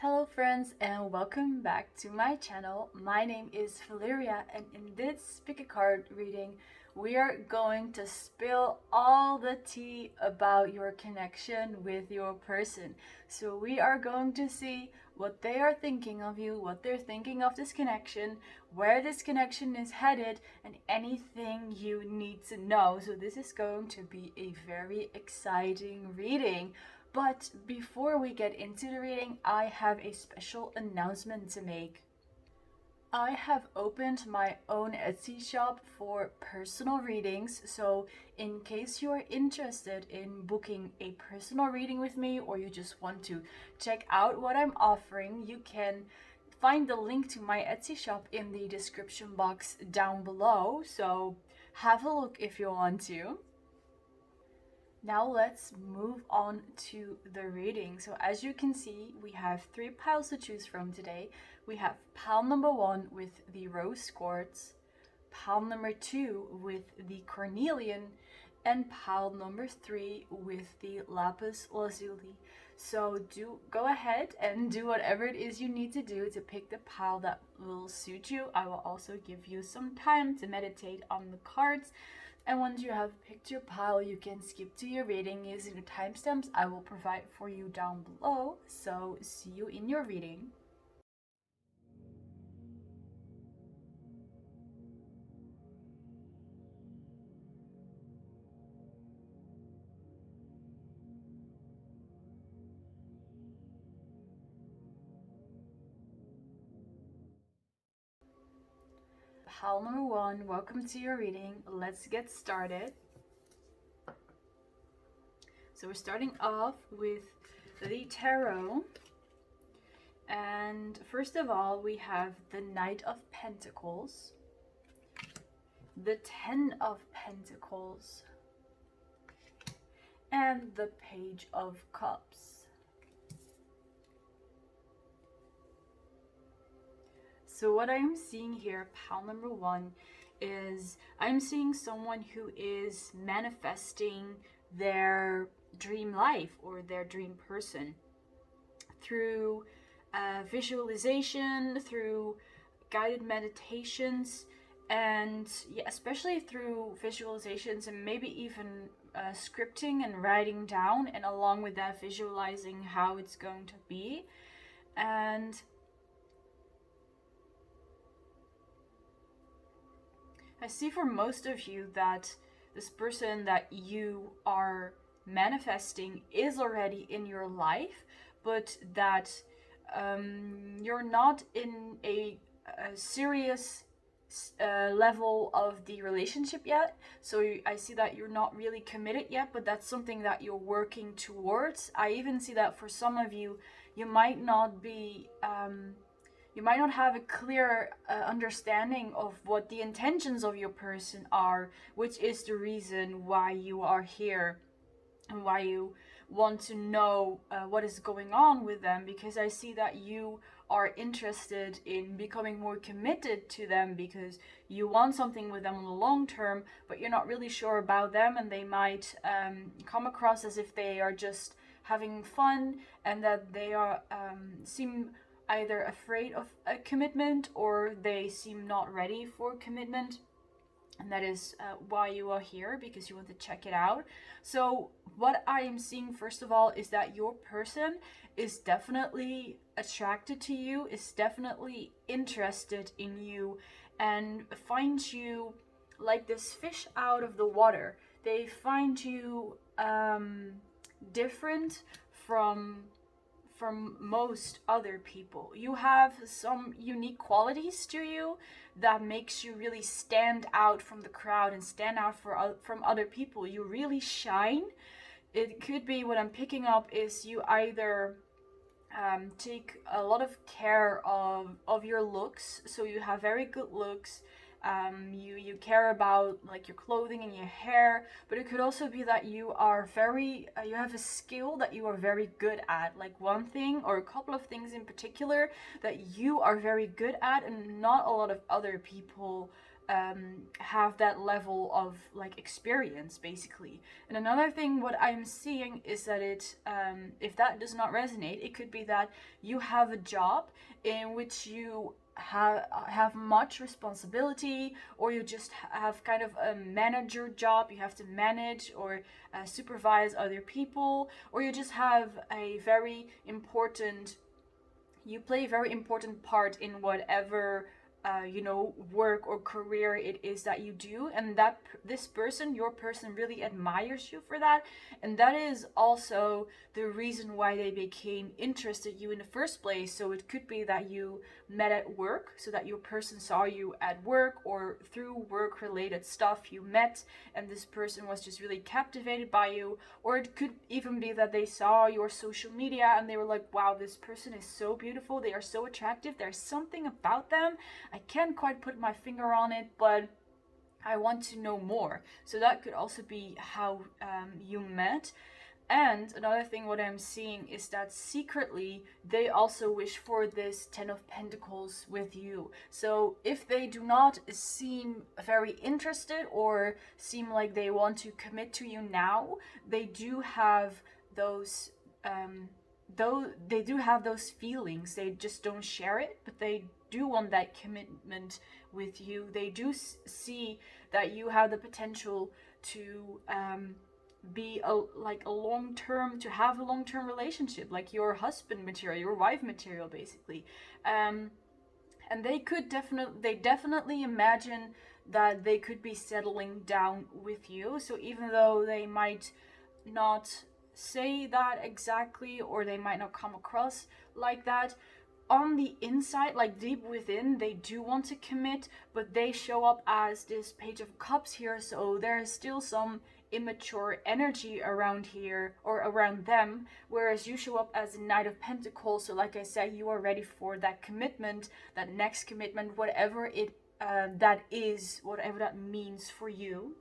Hello friends and welcome back to my channel. My name is Valeria and in this pick a card reading we are going to spill all the tea about your connection with your person. So we are going to see what they are thinking of you, what they're thinking of this connection, where this connection is headed, and anything you need to know. So this is going to be a very exciting reading. But before we get into the reading, I have a special announcement to make. I have opened my own Etsy shop for personal readings, so in case you are interested in booking a personal reading with me or you just want to check out what I'm offering, you can find the link to my Etsy shop in the description box down below, so have a look if you want to. Now let's move on to the reading. So as you can see, we have 3 piles to choose from today. We have pile number 1 with the rose quartz, pile number 2 with the cornelian, and pile number 3 with the lapis lazuli. So go ahead and do whatever it is you need to do to pick the pile that will suit you. I will also give you some time to meditate on the cards. And once you have picked your pile, you can skip to your reading using the timestamps I will provide for you down below. So see you in your reading. Pile number 1, welcome to your reading. Let's get started. So we're starting off with the tarot. And first of all, we have the Knight of Pentacles, the Ten of Pentacles, and the Page of Cups. So what I'm seeing here, pile number 1, is I'm seeing someone who is manifesting their dream life or their dream person through visualization, through guided meditations, and yeah, especially through visualizations and maybe even scripting and writing down, and along with that visualizing how it's going to be. And I see for most of you that this person that you are manifesting is already in your life, but that you're not in a serious level of the relationship yet. So I see that you're not really committed yet, but that's something that you're working towards. I even see that for some of you, you might not be you might not have a clear understanding of what the intentions of your person are, which is the reason why you are here and why you want to know what is going on with them, because I see that you are interested in becoming more committed to them because you want something with them on the long term, but you're not really sure about them, and they might come across as if they are just having fun and that they are seem either afraid of a commitment or they seem not ready for commitment. And that is why you are here, because you want to check it out. So what I am seeing first of all is that your person is definitely attracted to you, is definitely interested in you, and finds you like this fish out of the water. They find you different from most other people. You have some unique qualities to you that makes you really stand out from the crowd and stand out from other people. You really shine. It could be, what I'm picking up is you either take a lot of care of your looks, so you have very good looks. You care about like your clothing and your hair, but it could also be that you are very you have a skill that you are very good at, like one thing or a couple of things in particular that you are very good at and not a lot of other people have that level of like experience basically. And another thing what I'm seeing is that if that does not resonate, it could be that you have a job in which you have much responsibility, or you just have kind of a manager job. You have to manage or supervise other people, or you just have a very important, you play a very important part in whatever work or career it is that you do, and that this person, your person, really admires you for that. And that is also the reason why they became interested in you in the first place. So it could be that you met at work, so that your person saw you at work, or through work related stuff you met and this person was just really captivated by you. Or it could even be that they saw your social media and they were like, wow, this person is so beautiful, they are so attractive, there's something about them, I can't quite put my finger on it, but I want to know more. So that could also be how you met. And another thing what I'm seeing is that secretly they also wish for this 10 of Pentacles with you. So if they do not seem very interested or seem like they want to commit to you now, they do have those they do have those feelings. They just don't share it, but they do want that commitment with you. They do see that you have the potential to be a long-term, to have a long-term relationship, like your husband material, your wife material basically. And they definitely imagine that they could be settling down with you. So even though they might not say that exactly, or they might not come across like that, on the inside, like deep within, they do want to commit, but they show up as this Page of Cups here. So there is still some immature energy around here, or around them, whereas you show up as a Knight of Pentacles. So like I said, you are ready for that commitment, that next commitment, whatever it that is, whatever that means for you.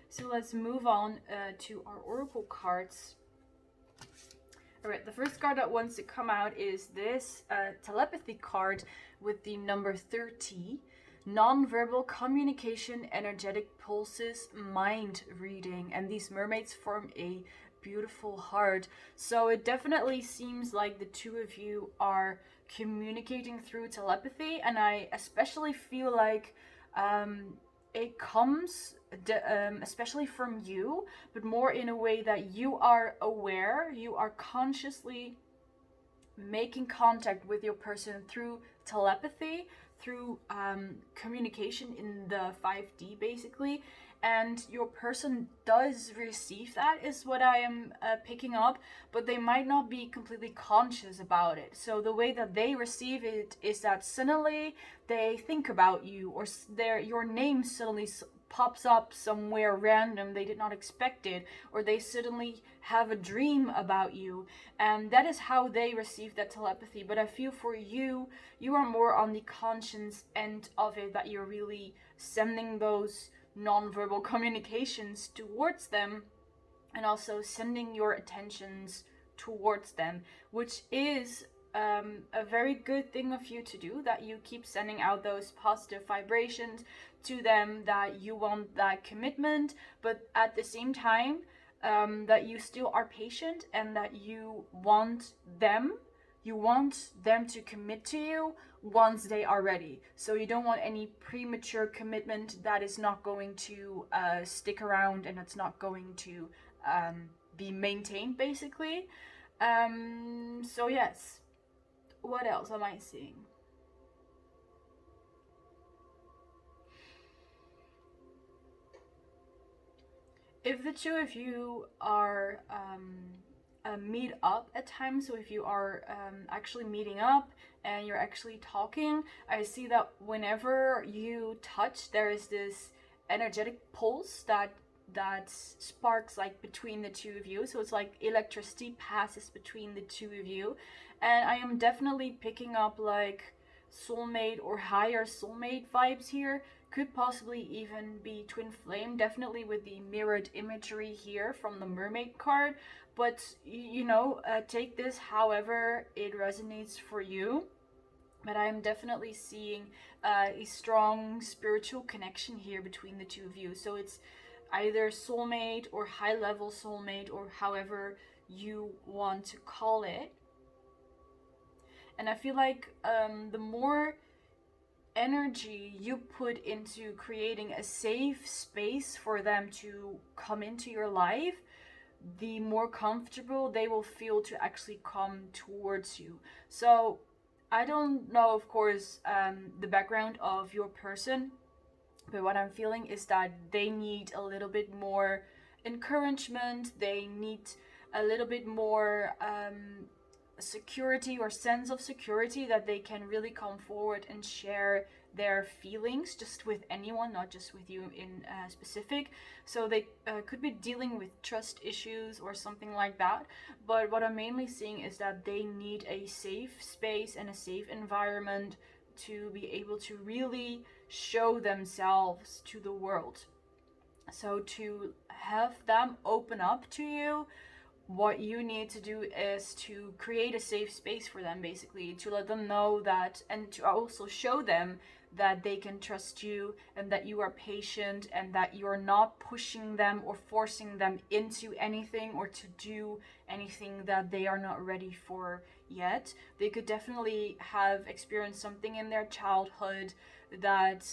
So let's move on to our oracle cards. Alright, the first card that wants to come out is this telepathy card with the number 30. Non-verbal communication, energetic pulses, mind reading. And these mermaids form a beautiful heart. So it definitely seems like the two of you are communicating through telepathy. And I especially feel like it comes especially from you, but more in a way that you are aware, you are consciously making contact with your person through telepathy, through communication in the 5D basically, and your person does receive that, is what I am picking up, but they might not be completely conscious about it. So the way that they receive it is that suddenly they think about you, or your name suddenly pops up somewhere random, they did not expect it, or they suddenly have a dream about you, and that is how they receive that telepathy. But I feel for you, you are more on the conscience end of it, that you're really sending those non-verbal communications towards them, and also sending your attentions towards them, which is a very good thing of you to do, that you keep sending out those positive vibrations to them, that you want that commitment, but at the same time that you still are patient, and that you want them to commit to you once they are ready. So you don't want any premature commitment that is not going to stick around, and it's not going to be maintained basically. So yes, what else am I seeing? If the two of you are meet up at times, so if you are actually meeting up and you're actually talking, I see that whenever you touch, there is this energetic pulse that sparks like between the two of you. So it's like electricity passes between the two of you, and I am definitely picking up like soulmate or higher soulmate vibes here. Could possibly even be twin flame, definitely with the mirrored imagery here from the mermaid card. But take this however it resonates for you. but I'm definitely seeing a strong spiritual connection here between the two of you. So it's either soulmate or high level soulmate, or however you want to call it. And I feel like the more energy you put into creating a safe space for them to come into your life, the more comfortable they will feel to actually come towards you. So I don't know, of course, the background of your person, but what I'm feeling is that they need a little bit more encouragement. They need a little bit more security or sense of security, that they can really come forward and share their feelings just with anyone, not just with you in specific. So they could be dealing with trust issues or something like that. But what I'm mainly seeing is that they need a safe space and a safe environment to be able to really show themselves to the world. So to have them open up to you, what you need to do is to create a safe space for them, basically, to let them know that, and to also show them that they can trust you, and that you are patient, and that you're not pushing them or forcing them into anything or to do anything that they are not ready for yet. They could definitely have experienced something in their childhood that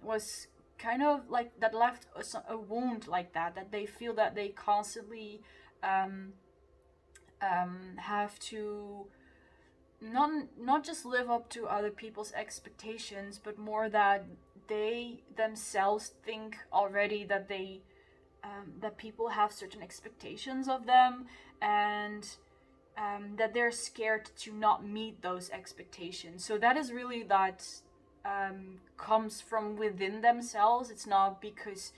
was kind of like, that left a wound like that, that they feel that they constantly have to not just live up to other people's expectations, but more that they themselves think already that they that people have certain expectations of them, and that they're scared to not meet those expectations. So that is really that comes from within themselves. It's not because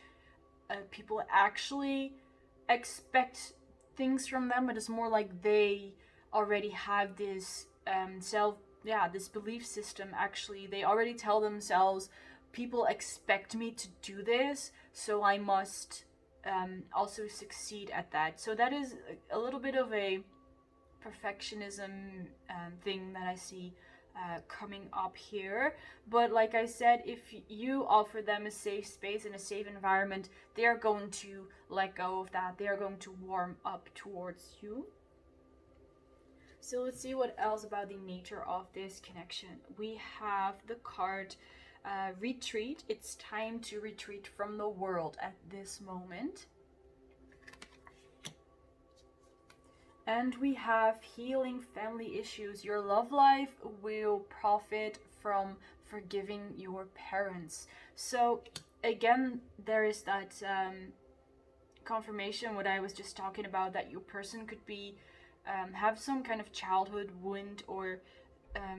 people actually expect things from them, but it's more like they already have this this belief system. Actually, they already tell themselves, people expect me to do this, so I must also succeed at that. So that is a little bit of a perfectionism thing that I see coming up here. But like I said, if you offer them a safe space and a safe environment, they're going to let go of that. They're going to warm up towards you. So let's see what else about the nature of this connection. We have the card retreat. It's time to retreat from the world at this moment. And we have healing family issues. Your love life will profit from forgiving your parents. So again, there is that confirmation, what I was just talking about, that your person could be have some kind of childhood wound, or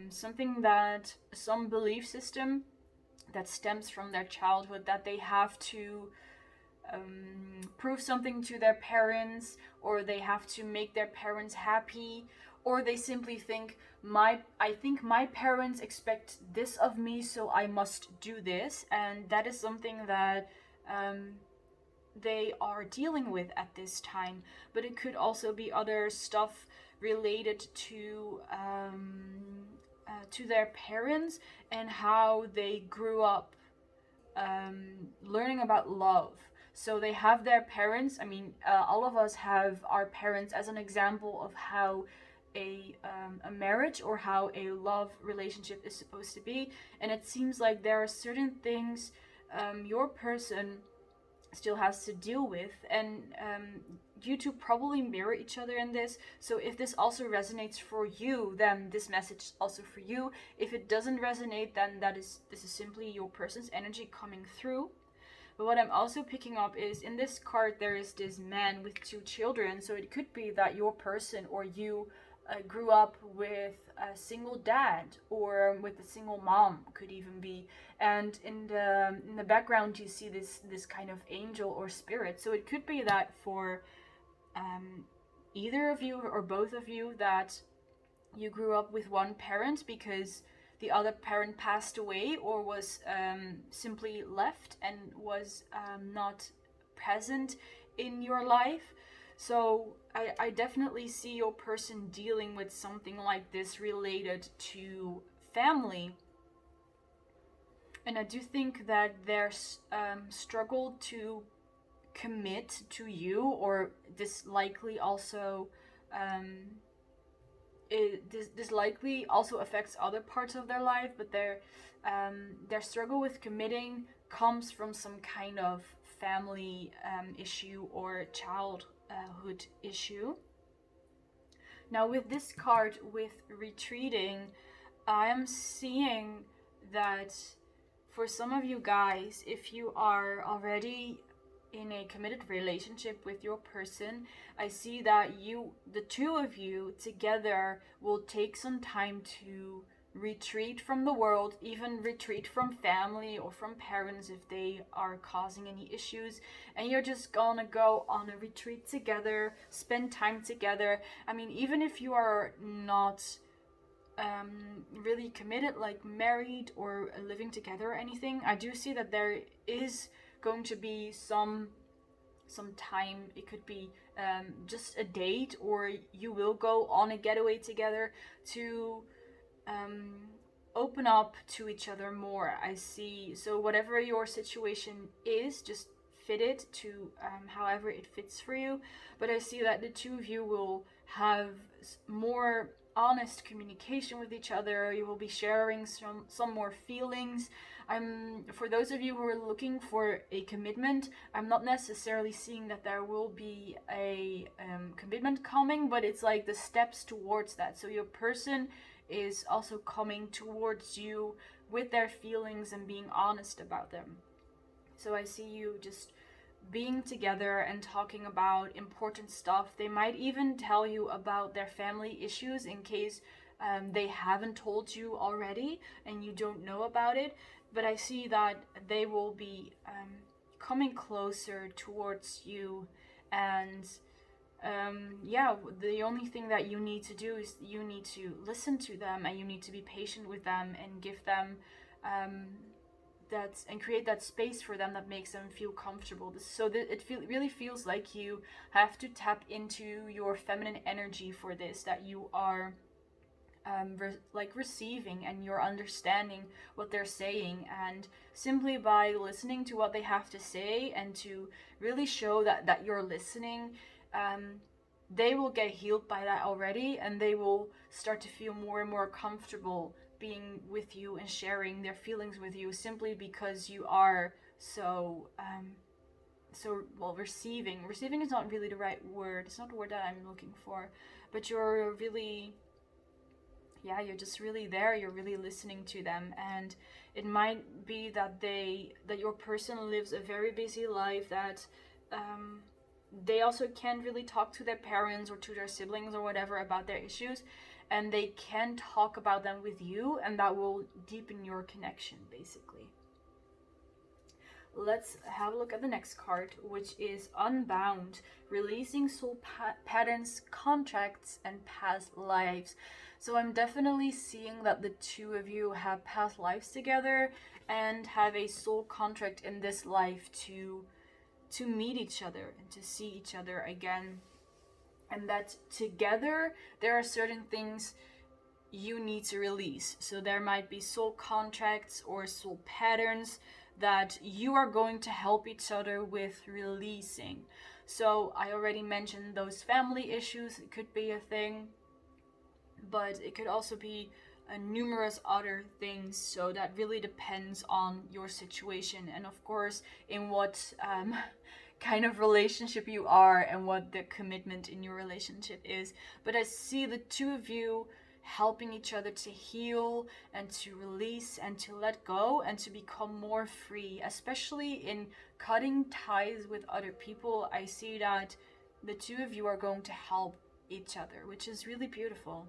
something, that some belief system that stems from their childhood, that they have to prove something to their parents, or they have to make their parents happy, or they simply think, I think my parents expect this of me, so I must do this. And that is something that they are dealing with at this time. But it could also be other stuff related to their parents, and how they grew up learning about love. So they have their parents. I mean, all of us have our parents as an example of how a marriage or how a love relationship is supposed to be. And it seems like there are certain things your person still has to deal with, and you two probably mirror each other in this. So if this also resonates for you, then this message is also for you. If it doesn't resonate, then this is simply your person's energy coming through. But what I'm also picking up is, in this card there is this man with 2 children. So it could be that your person or you grew up with a single dad, or with a single mom, could even be. And in the background you see this kind of angel or spirit. So it could be that for either of you or both of you, that you grew up with one parent because the other parent passed away, or was simply left and was not present in your life. So I definitely see your person dealing with something like this related to family. And I do think that there's struggle to commit to you, or this likely also this likely also affects other parts of their life, but their struggle with committing comes from some kind of family issue or childhood issue. Now with this card, with retreating, I am seeing that for some of you guys, if you are already in a committed relationship with your person, I see that the two of you together will take some time to retreat from the world, even retreat from family or from parents if they are causing any issues, and you're just gonna go on a retreat together, spend time together. I mean, even if you are not really committed, like married or living together or anything, I do see that there is going to be some time. It could be just a date, or you will go on a getaway together to open up to each other more, I see. So whatever your situation is, just fit it to however it fits for you. But I see that the two of you will have more honest communication with each other. You will be sharing some more feelings. For those of you who are looking for a commitment, I'm not necessarily seeing that there will be a commitment coming, but it's like the steps towards that. So your person is also coming towards you with their feelings and being honest about them. So I see you just being together and talking about important stuff. They might even tell you about their family issues in case they haven't told you already and you don't know about it. But I see that they will be coming closer towards you, and the only thing that you need to do is you need to listen to them, and you need to be patient with them and give them and create that space for them that makes them feel comfortable. So that it really feels like you have to tap into your feminine energy for this, that you are receiving and you're understanding what they're saying, and simply by listening to what they have to say and to really show that you're listening, they will get healed by that already, and they will start to feel more and more comfortable being with you and sharing their feelings with you, simply because you are so receiving. Receiving is not really the right word. It's not the word that I'm looking for, but you're really, you're just really there. You're really listening to them, and it might be that your person lives a very busy life, that they also can't really talk to their parents or to their siblings or whatever about their issues, and they can talk about them with you, and that will deepen your connection, basically. Let's have a look at the next card, which is Unbound, releasing soul patterns, contracts, and past lives. So I'm definitely seeing that the two of you have past lives together and have a soul contract in this life to meet each other and to see each other again. And that together there are certain things you need to release. So there might be soul contracts or soul patterns that you are going to help each other with releasing. So I already mentioned those family issues. It could be a thing, but it could also be numerous other things. So that really depends on your situation, and of course in what kind of relationship you are and what the commitment in your relationship is. But I see the two of you helping each other to heal and to release and to let go and to become more free, especially in cutting ties with other people. I see that the two of you are going to help each other, which is really beautiful.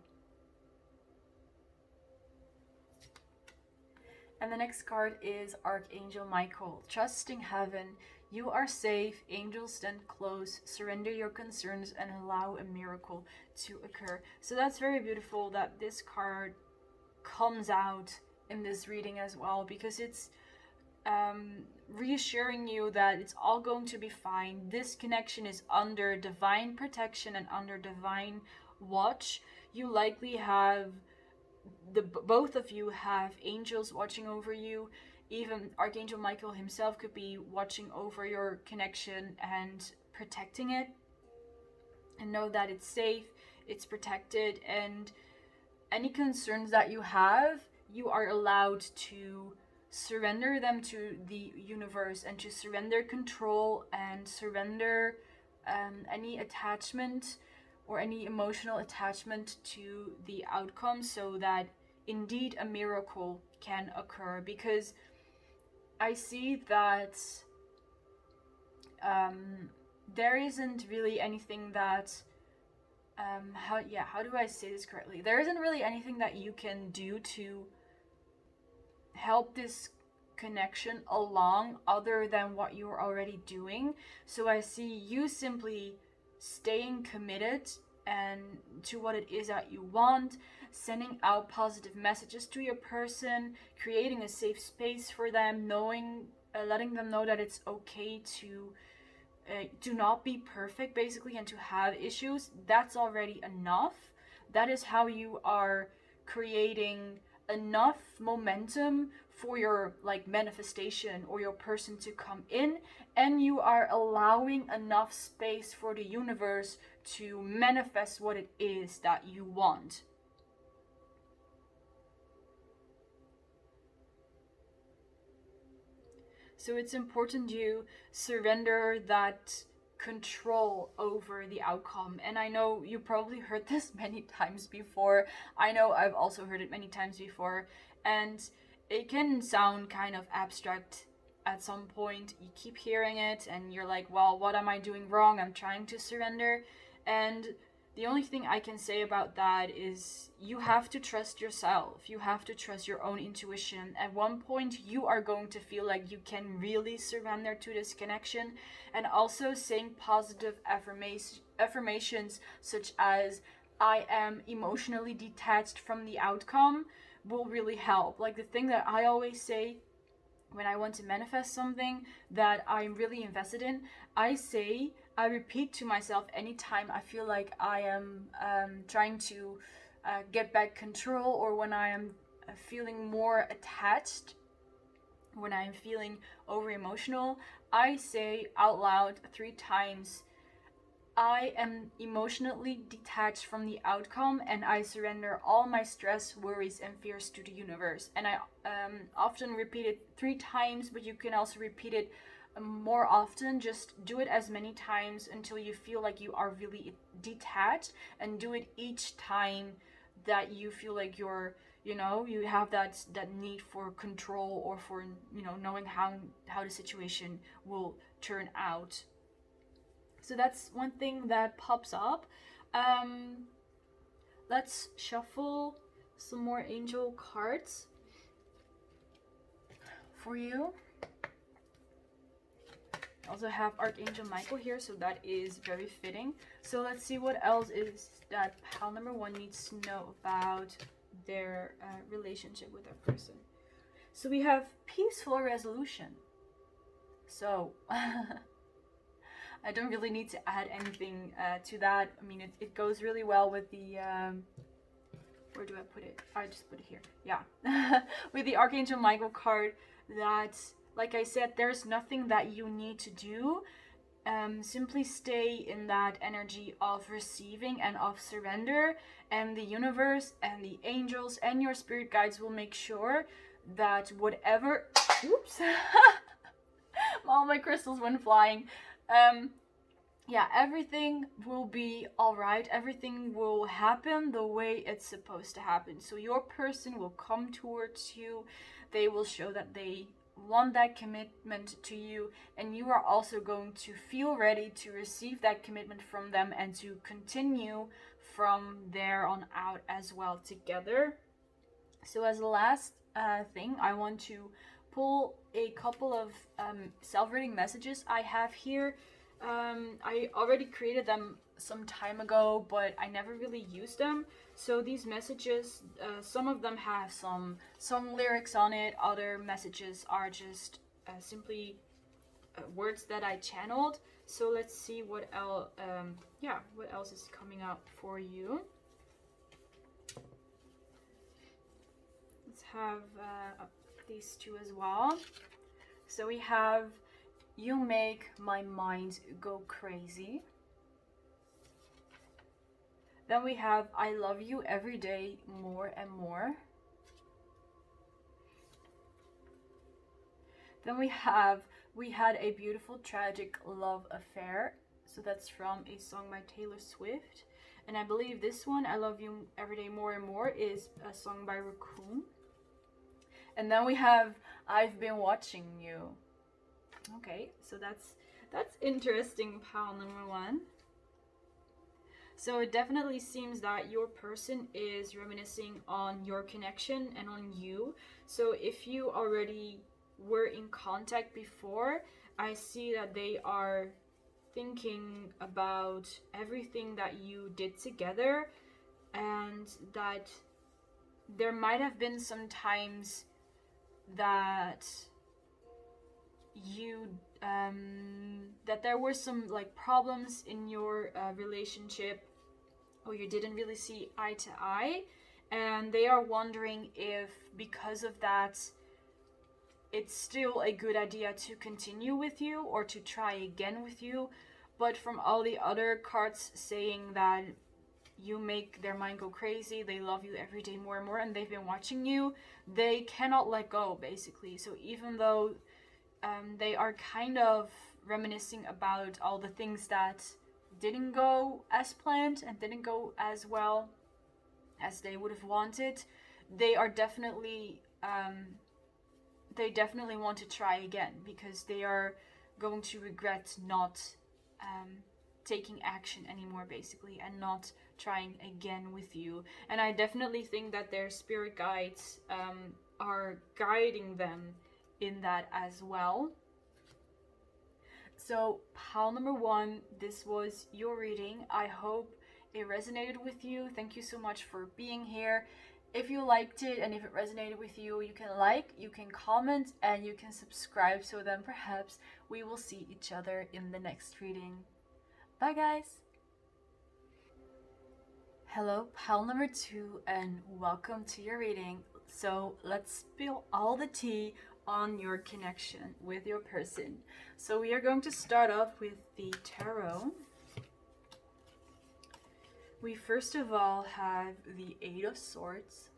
And the next card is Archangel Michael. Trusting heaven, you are safe, angels stand close, surrender your concerns and allow a miracle to occur. So that's very beautiful that this card comes out in this reading as well, because it's reassuring you that it's all going to be fine. This connection is under divine protection and under divine watch. You likely have both of you have angels watching over you. Even Archangel Michael himself could be watching over your connection and protecting it. And know that it's safe, it's protected, and any concerns that you have, you are allowed to surrender them to the universe and to surrender control and surrender any attachment or any emotional attachment to the outcome, so that indeed a miracle can occur. Because I see that there isn't really anything that how do I say this correctly? There isn't really anything that you can do to help this connection along other than what you're already doing. So I see you simply staying committed and to what it is that you want, sending out positive messages to your person, creating a safe space for them, letting them know that it's okay to do not be perfect, basically, and to have issues. That's already enough. That is how you are creating enough momentum for your manifestation or your person to come in, and you are allowing enough space for the universe to manifest what it is that you want. So it's important you surrender that control over the outcome. And I know you probably heard this many times before. I know I've also heard it many times before. And it can sound kind of abstract at some point. You keep hearing it and you're like, well, what am I doing wrong? I'm trying to surrender. And the only thing I can say about that is you have to trust yourself. You have to trust your own intuition. At one point, you are going to feel like you can really surrender to this connection. And also saying positive affirmations such as, I am emotionally detached from the outcome, will really help. Like the thing that I always say when I want to manifest something that I'm really invested in, I repeat to myself anytime I feel like I am trying to get back control, or when I am feeling more attached, when I'm feeling over emotional, I say out loud 3 times, I am emotionally detached from the outcome and I surrender all my stress, worries, and fears to the universe. And I often repeat it 3 times, but you can also repeat it more often. Just do it as many times until you feel like you are really detached, and do it each time that you feel like you're, you have that need for control, or for, knowing how the situation will turn out. So that's one thing that pops up. Let's shuffle some more angel cards for you. Also have Archangel Michael here, so that is very fitting. So let's see what else is that pal number 1 needs to know about their relationship with their person. So we have peaceful resolution. So I don't really need to add anything to that. I mean, it goes really well with the where do I put it? I just put it here. Yeah. With the Archangel Michael card, that, like I said, there's nothing that you need to do. Simply stay in that energy of receiving and of surrender, and the universe and the angels and your spirit guides will make sure that whatever oops all my crystals went flying. Everything will be alright. Everything will happen the way it's supposed to happen. So your person will come towards you. They will show that they want that commitment to you, and you are also going to feel ready to receive that commitment from them and to continue from there on out as well together. So as a last thing, I want to pull a couple of self-reading messages I have here. I already created them some time ago, but I never really used them. So these messages, some of them have some lyrics on it. Other messages are just simply words that I channeled. So let's see what else. What else is coming up for you. have these two as well. So we have You Make My Mind Go Crazy. Then we have I Love You Every Day More and More. Then we have We Had a Beautiful Tragic Love Affair. So that's from a song by Taylor Swift. And I believe this one, I Love You Every Day More and More, is a song by Raccoon. And then we have I've Been Watching You. Okay, so that's interesting, pile number one. So it definitely seems that your person is reminiscing on your connection and on you. So if you already were in contact before, I see that they are thinking about everything that you did together, and that there might have been some times that you that there were some like problems in your relationship, or you didn't really see eye to eye, and they are wondering if because of that it's still a good idea to continue with you or to try again with you. But from all the other cards saying that you make their mind go crazy, they love you every day more and more, and they've been watching you, they cannot let go, basically. So even though they are kind of reminiscing about all the things that didn't go as planned and didn't go as well as they would have wanted, they are definitely want to try again, because they are going to regret not taking action anymore, basically, and not trying again with you. And I definitely think that their spirit guides are guiding them in that as well. So pile number one, this was your reading. I hope it resonated with you. Thank you so much for being here. If you liked it and if it resonated with you, you can like, you can comment, and you can subscribe, so then perhaps we will see each other in the next reading. Bye guys! Hello, pile number two, and welcome to your reading. So let's spill all the tea on your connection with your person. So we are going to start off with the tarot. We first of all have the Eight of Swords.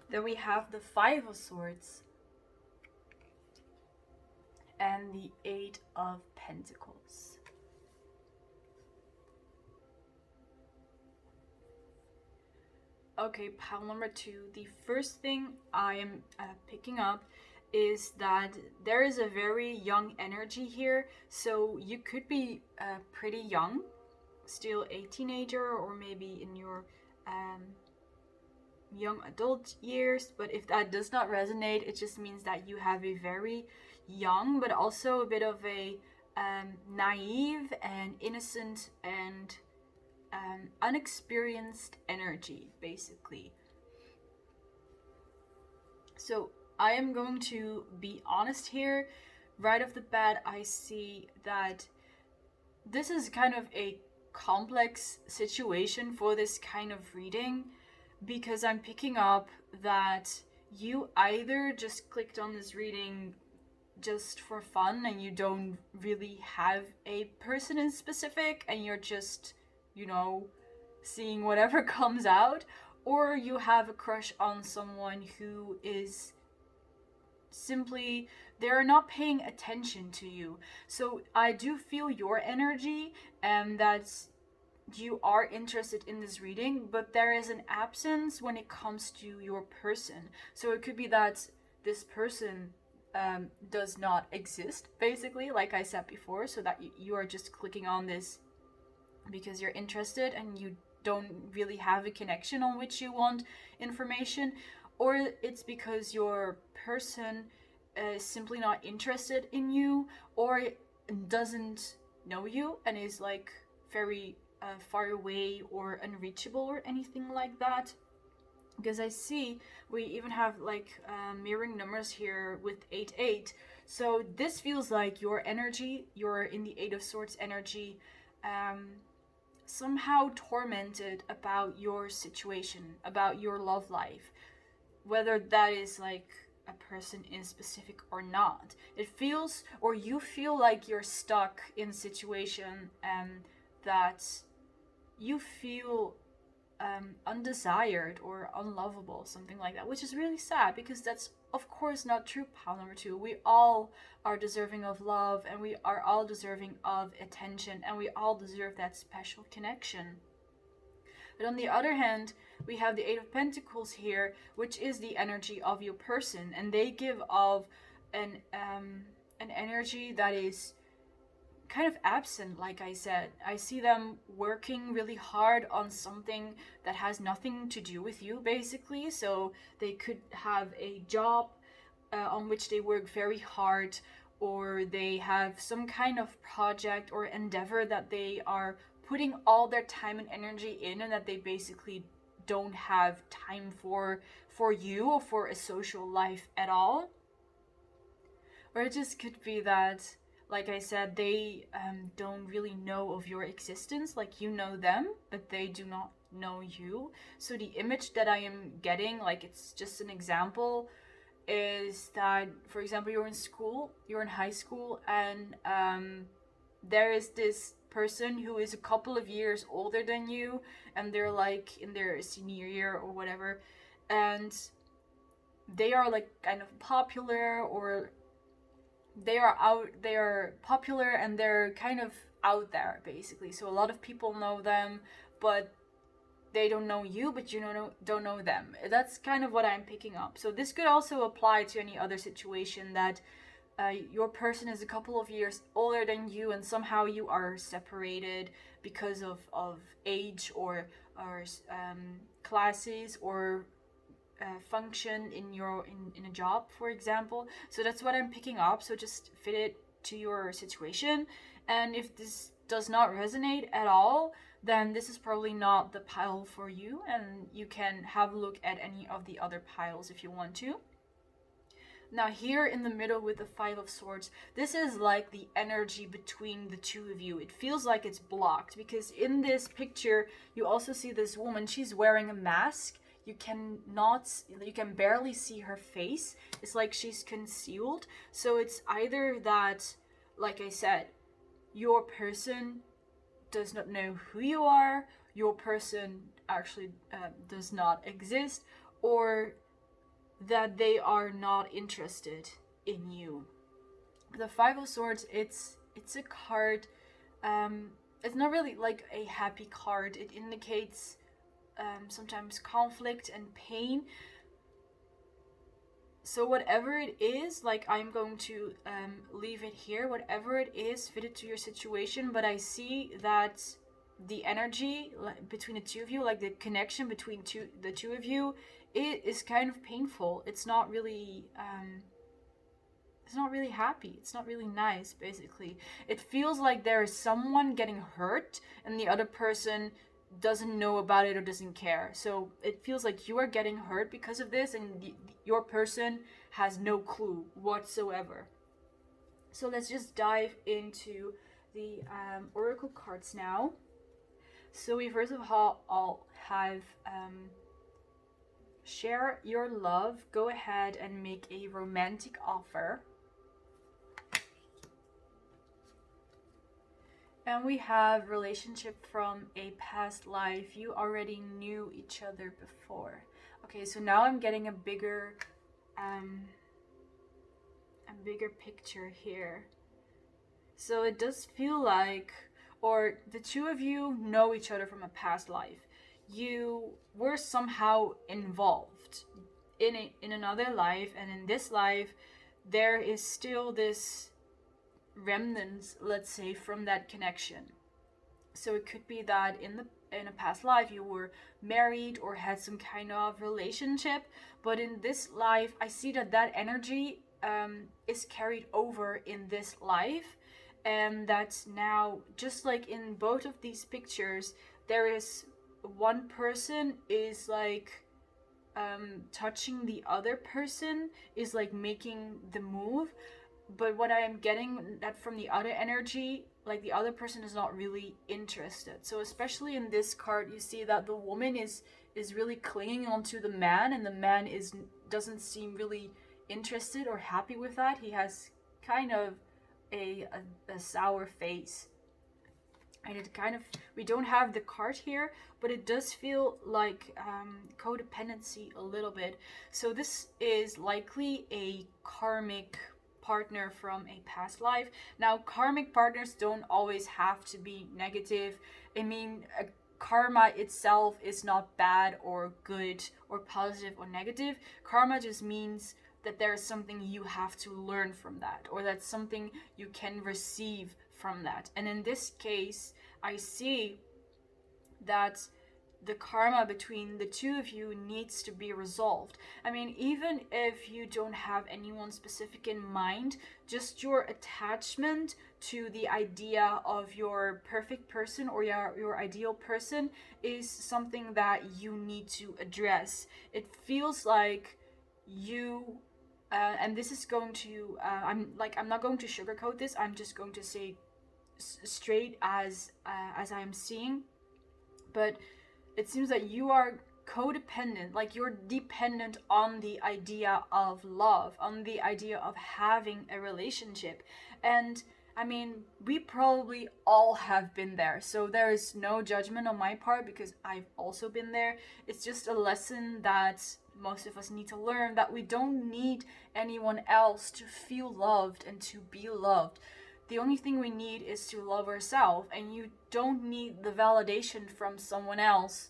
Then we have the Five of Swords. And the Eight of Pentacles. Okay, pile number two. The first thing I am picking up is that there is a very young energy here. So you could be pretty young, still a teenager, or maybe in your young adult years. But if that does not resonate, it just means that you have a very young, but also a bit of a naive and innocent and unexperienced energy, basically. So I am going to be honest here. Right off the bat, I see that this is kind of a complex situation for this kind of reading, because I'm picking up that you either just clicked on this reading just for fun and you don't really have a person in specific and you're just, you know, seeing whatever comes out, or you have a crush on someone who is simply, they're not paying attention to you. So I do feel your energy, and that's, you are interested in this reading, but there is an absence when it comes to your person. So it could be that this person does not exist, basically, like I said before, so that you are just clicking on this because you're interested and you don't really have a connection on which you want information, or it's because your person is simply not interested in you, or doesn't know you and is like very far away or unreachable or anything like that. Because I see we even have like mirroring numbers here with 8-8. So this feels like your energy, you're in the Eight of Swords energy, somehow tormented about your situation, about your love life, whether that is like a person in specific or not. It feels, or you feel like you're stuck in a situation that you feel undesired or unlovable, something like that, which is really sad, because that's of course not true, pile number two. We all are deserving of love, and we are all deserving of attention, and we all deserve that special connection. But on the other hand, we have the Eight of Pentacles here, which is the energy of your person, and they give off an energy that is kind of absent. Like I said, I see them working really hard on something that has nothing to do with you, basically. So they could have a job on which they work very hard, or they have some kind of project or endeavor that they are putting all their time and energy in, and that they basically don't have time for you or for a social life at all. Or it just could be that, like I said, they don't really know of your existence. Like, you know them, but they do not know you. So the image that I am getting, like, it's just an example, is that, for example, you're in school, you're in high school, and there is this person who is a couple of years older than you, and they're like in their senior year or whatever, and they are like kind of popular, or they are popular, and they're kind of out there, basically. So a lot of people know them, but they don't know you, but you don't know them. That's kind of what I'm picking up. So this could also apply to any other situation that your person is a couple of years older than you, and somehow you are separated because of age or classes or function in a job, for example. So that's what I'm picking up. So just fit it to your situation, and if this does not resonate at all, then this is probably not the pile for you, and you can have a look at any of the other piles if you want to. Now here in the middle with the Five of Swords, this is like the energy between the two of you. It feels like it's blocked, because in this picture you also see this woman. She's wearing a mask. You can barely see her face. It's like she's concealed. So it's either that, like I said, your person does not know who you are, your person actually does not exist, or that they are not interested in you. The Five of Swords, it's a card, it's not really like a happy card. It indicates sometimes conflict and pain. So whatever it is, like, I'm going to leave it here. Whatever it is, fit it to your situation. But I see that the energy between the two of you, like the connection between the two of you, it is kind of painful. It's not really happy. It's not really nice, basically. It feels like there is someone getting hurt and the other person doesn't know about it or doesn't care. So it feels like you are getting hurt because of this, and your person has no clue whatsoever. So let's just dive into the oracle cards now. So we first of all have share your love. Go ahead and make a romantic offer. And we have relationship from a past life. You already knew each other before. Okay, so now I'm getting a bigger picture here. So it does feel like, or the two of you know each other from a past life. You were somehow involved in another life, and in this life there is still this remnants, let's say, from that connection. So it could be that in a past life you were married or had some kind of relationship, but in this life I see that energy is carried over in this life, and that's now, just like in both of these pictures, there is one person is like touching the other person, is like making the move, but what I am getting that from the other energy, like the other person is not really interested. So especially in this card, you see that the woman is really clinging onto the man, and the man doesn't seem really interested or happy with that. He has kind of a sour face. And it kind of, we don't have the card here, but it does feel like codependency a little bit. So this is likely a karmic partner from a past life. Now, karmic partners don't always have to be negative. I mean, karma itself is not bad or good or positive or negative. Karma just means that there is something you have to learn from that, or that's something you can receive from that. And in this case, I see that the karma between the two of you needs to be resolved. I mean, even if you don't have anyone specific in mind, just your attachment to the idea of your perfect person or your ideal person is something that you need to address. It feels like you and this is going to I'm not going to sugarcoat this. I'm just going to say straight as I am seeing, but it seems that you are codependent, like you're dependent on the idea of love, on the idea of having a relationship. And I mean, we probably all have been there, so there is no judgment on my part because I've also been there. It's just a lesson that most of us need to learn, that we don't need anyone else to feel loved and to be loved. The only thing we need is to love ourselves, and you don't need the validation from someone else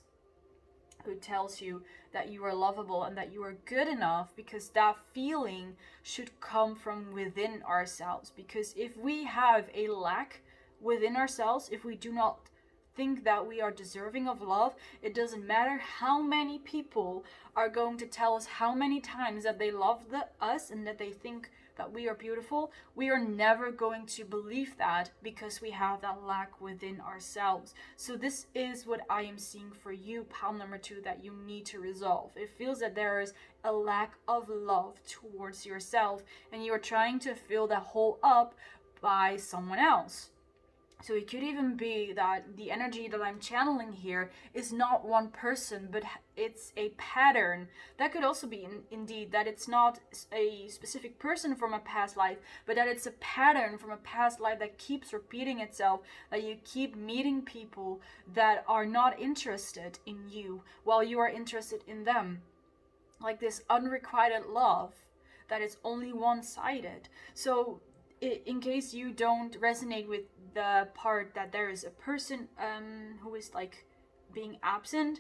who tells you that you are lovable and that you are good enough, because that feeling should come from within ourselves. Because if we have a lack within ourselves, if we do not think that we are deserving of love, it doesn't matter how many people are going to tell us how many times that they love us and that they think that we are beautiful. We are never going to believe that because we have that lack within ourselves. So this is what I am seeing for you, pile number 2, that you need to resolve. It feels that there is a lack of love towards yourself, and you are trying to fill that hole up by someone else. So it could even be that the energy that I'm channeling here is not one person, but it's a pattern. That could also be indeed that it's not a specific person from a past life, but that it's a pattern from a past life that keeps repeating itself, that you keep meeting people that are not interested in you while you are interested in them. Like this unrequited love that is only one-sided. So in case you don't resonate with the part that there is a person who is like being absent,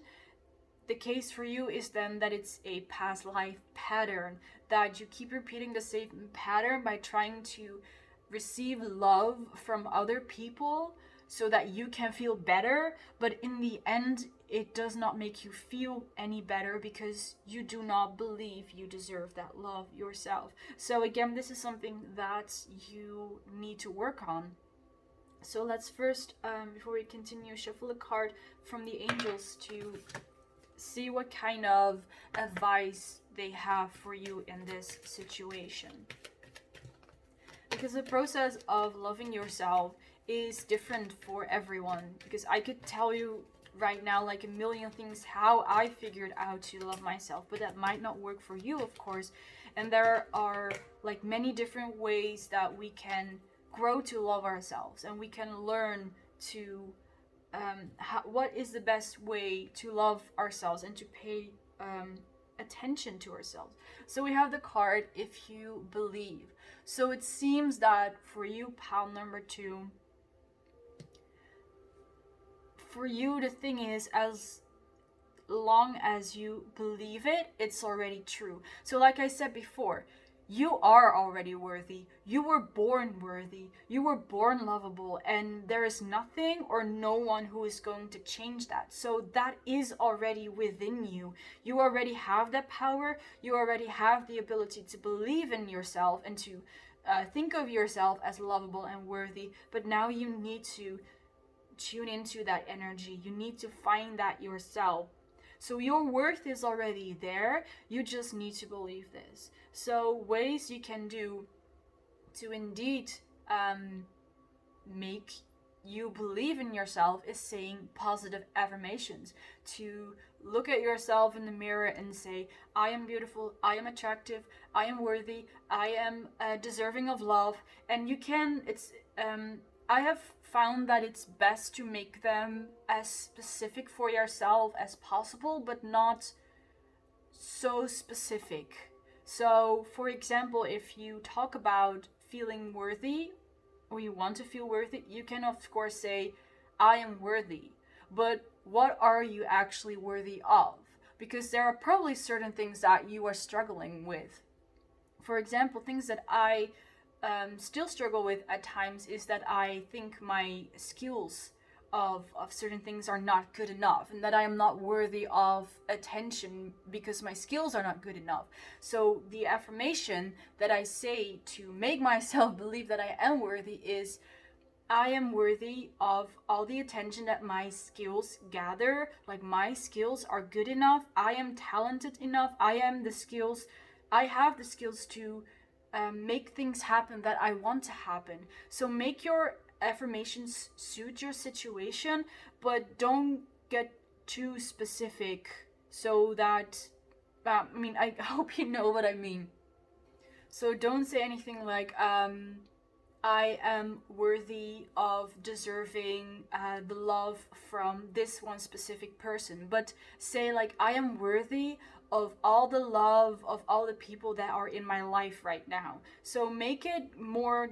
the case for you is then that it's a past life pattern, that you keep repeating the same pattern by trying to receive love from other people so that you can feel better, but in the end it does not make you feel any better because you do not believe you deserve that love yourself. So again, this is something that you need to work on. So let's first, before we continue, shuffle a card from the angels to see what kind of advice they have for you in this situation. Because the process of loving yourself is different for everyone. Because I could tell you right now like a million things how I figured out to love myself, but that might not work for you, of course. And there are like many different ways that we can grow to love ourselves, and we can learn to what is the best way to love ourselves and to pay attention to ourselves. So we have the card If You Believe. So it seems that for you, pile number 2, for you the thing is, as long as you believe it, it's already true. So like I said before, you are already worthy. You were born worthy. You were born lovable, and there is nothing or no one who is going to change that. So that is already within you. You already have that power. You already have the ability to believe in yourself and to think of yourself as lovable and worthy. But now you need to tune into that energy. You need to find that yourself. So your worth is already there. You just need to believe this. So ways you can do to indeed make you believe in yourself is saying positive affirmations. To look at yourself in the mirror and say, I am beautiful, I am attractive, I am worthy, I am deserving of love. And you can, I have found that it's best to make them as specific for yourself as possible, but not so specific. So, for example, if you talk about feeling worthy, or you want to feel worthy, you can of course say, I am worthy. But what are you actually worthy of? Because there are probably certain things that you are struggling with. For example, things that I still struggle with at times is that I think my skills of certain things are not good enough, and that I am not worthy of attention because my skills are not good enough. So the affirmation that I say to make myself believe that I am worthy is, I am worthy of all the attention that my skills gather. Like, my skills are good enough, I am talented enough, I have the skills to make things happen that I want to happen. So make your affirmations suit your situation, but don't get too specific, so that I hope you know what I mean. So don't say anything like I am worthy of deserving the love from this one specific person, but say like, I am worthy of all the love of all the people that are in my life right now. So make it more,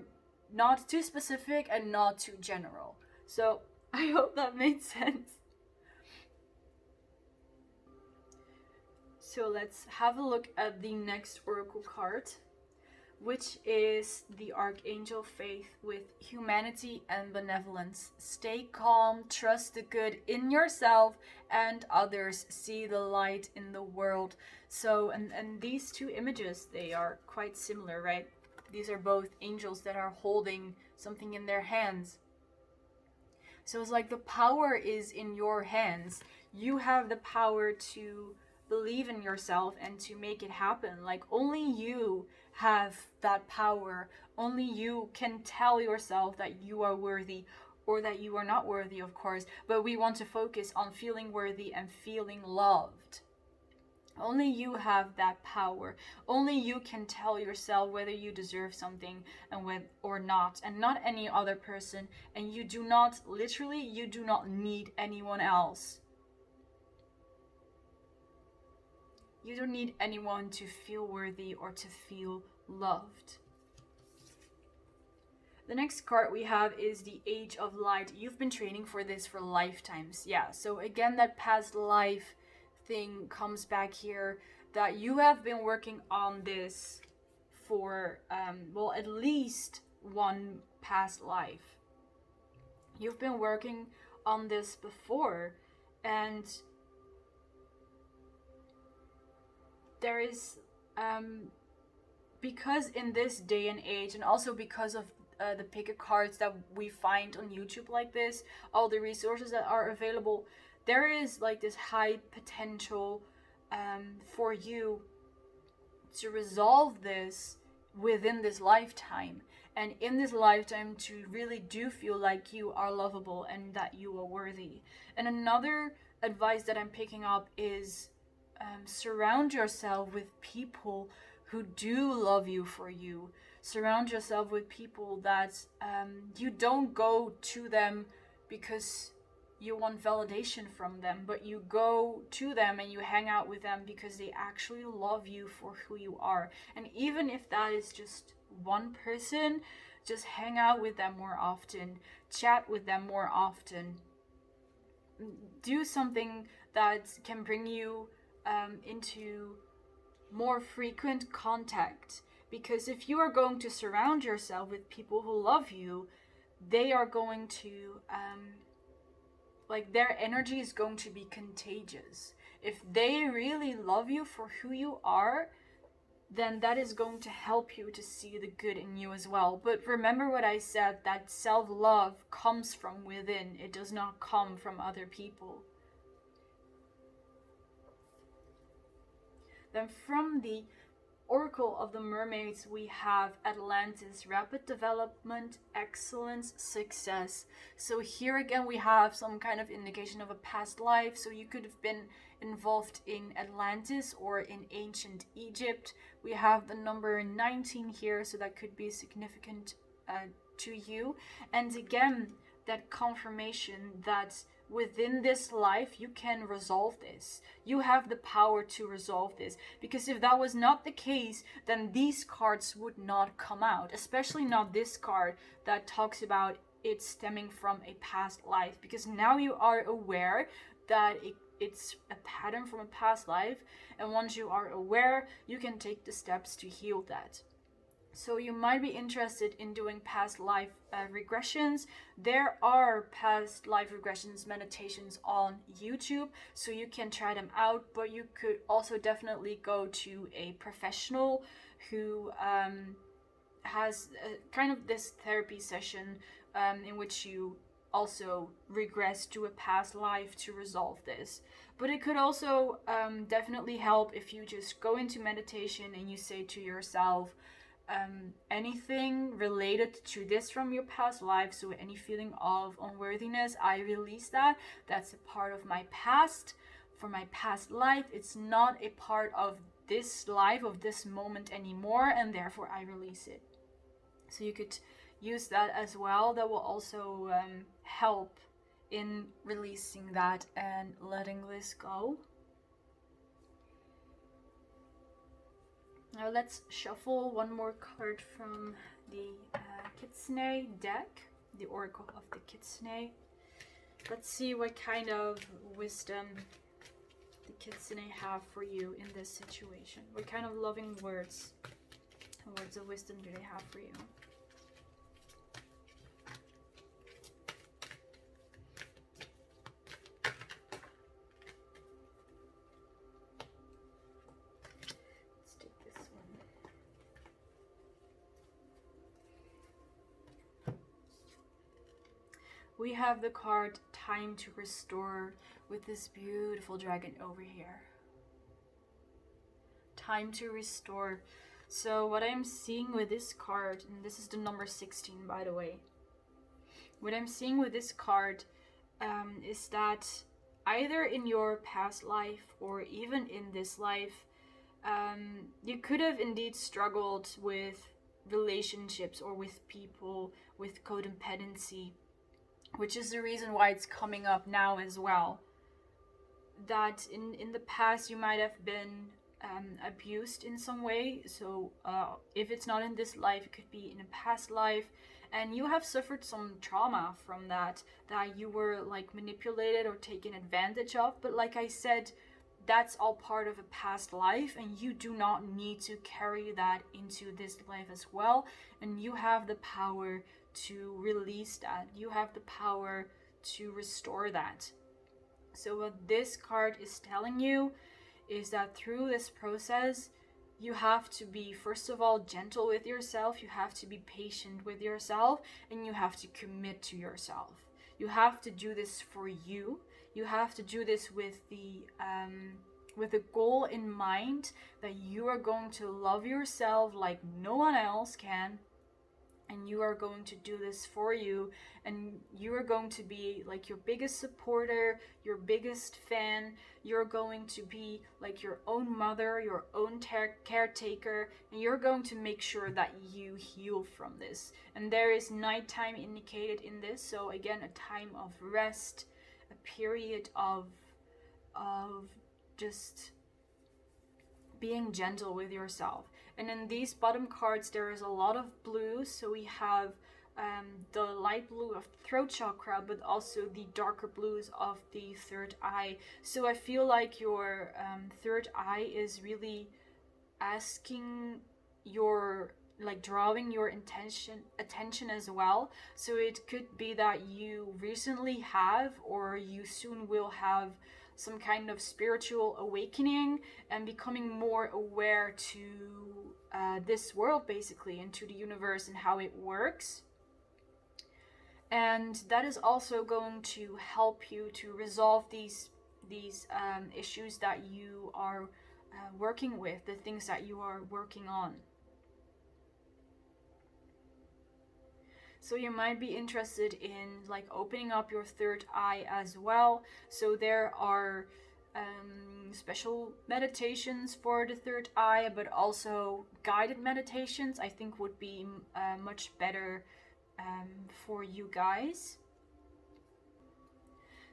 not too specific and not too general. So I hope that made sense. So let's have a look at the next oracle card, which is the Archangel Faith with humanity and benevolence. Stay calm, trust the good in yourself and others, see the light in the world. So, and these two images, they are quite similar, right? These are both angels that are holding something in their hands. So it's like the power is in your hands. You have the power to believe in yourself and to make it happen. Like, only you have that power. Only you can tell yourself that you are worthy, or that you are not worthy, of course. But we want to focus on feeling worthy and feeling loved. Only you have that power. Only you can tell yourself whether you deserve something and or not, and not any other person. And you do not, literally, you do not need anyone else. You don't need anyone to feel worthy or to feel loved. The next card we have is the Age of Light. You've been training for this for lifetimes. Yeah, so again, that past life thing comes back here, that you have been working on this for at least one past life. You've been working on this before, and there is because in this day and age, and also because of the pick cards that we find on YouTube like this, all the resources that are available, there is like this high potential for you to resolve this within this lifetime, and in this lifetime to really do feel like you are lovable and that you are worthy. And another advice that I'm picking up is surround yourself with people who do love you for you. Surround yourself with people that you don't go to them because you want validation from them, but you go to them and you hang out with them because they actually love you for who you are. And even if that is just one person, just hang out with them more often, chat with them more often, do something that can bring you into more frequent contact. Because if you are going to surround yourself with people who love you, they are going to their energy is going to be contagious. If they really love you for who you are, then that is going to help you to see the good in you as well. But remember what I said, that self-love comes from within. It does not come from other people. Then from the Oracle of the Mermaids, we have Atlantis, rapid development, excellence, success. So here again we have some kind of indication of a past life. So you could have been involved in Atlantis or in ancient Egypt. We have the number 19 here, so that could be significant to you. And again, that confirmation that within this life you can resolve this. You have the power to resolve this, because if that was not the case, then these cards would not come out, especially not this card that talks about it stemming from a past life, because now you are aware that it's a pattern from a past life, and once you are aware, you can take the steps to heal that. So you might be interested in doing past life regressions. There are past life regressions meditations on YouTube, so you can try them out, but you could also definitely go to a professional who has kind of this therapy session in which you also regress to a past life to resolve this. But it could also definitely help if you just go into meditation and you say to yourself, anything related to this from your past life, so any feeling of unworthiness, I release that. That's a part of my past, for my past life. It's not a part of this life, of this moment anymore, and therefore I release it. So you could use that as well. That will also help in releasing that and letting this go. Now let's shuffle one more card from the Kitsune deck, the Oracle of the Kitsune. Let's see what kind of wisdom the Kitsune have for you in this situation. What kind of loving words and words of wisdom do they have for you? We have the card Time to Restore with this beautiful dragon over here. Time to Restore. So what I'm seeing with this card, and this is the number 16 by the way, what I'm seeing with this card is that either in your past life or even in this life, you could have indeed struggled with relationships or with people, with codependency, which is the reason why it's coming up now as well. That in the past you might have been abused in some way. So if it's not in this life, it could be in a past life, and you have suffered some trauma from that you were like manipulated or taken advantage of. But like I said, that's all part of a past life, and you do not need to carry that into this life as well. And you have the power to release that. You have the power to restore that. So what this card is telling you is that through this process, you have to be, first of all, gentle with yourself. You have to be patient with yourself, and you have to commit to yourself. You have to do this for you. You have to do this with the goal in mind that you are going to love yourself like no one else can. And you are going to do this for you, and you are going to be like your biggest supporter, your biggest fan. You're going to be like your own mother, your own caretaker, and you're going to make sure that you heal from this. And there is nighttime indicated in this, so again, a time of rest, a period of just being gentle with yourself. And in these bottom cards, there is a lot of blue. So we have the light blue of throat chakra, but also the darker blues of the third eye. So I feel like your third eye is really asking your, like, drawing your attention as well. So it could be that you recently have, or you soon will have, some kind of spiritual awakening and becoming more aware to this world, basically, and to the universe and how it works. And that is also going to help you to resolve these issues that you are working with, the things that you are working on. So you might be interested in like opening up your third eye as well. So there are special meditations for the third eye, but also guided meditations I think would be much better for you guys.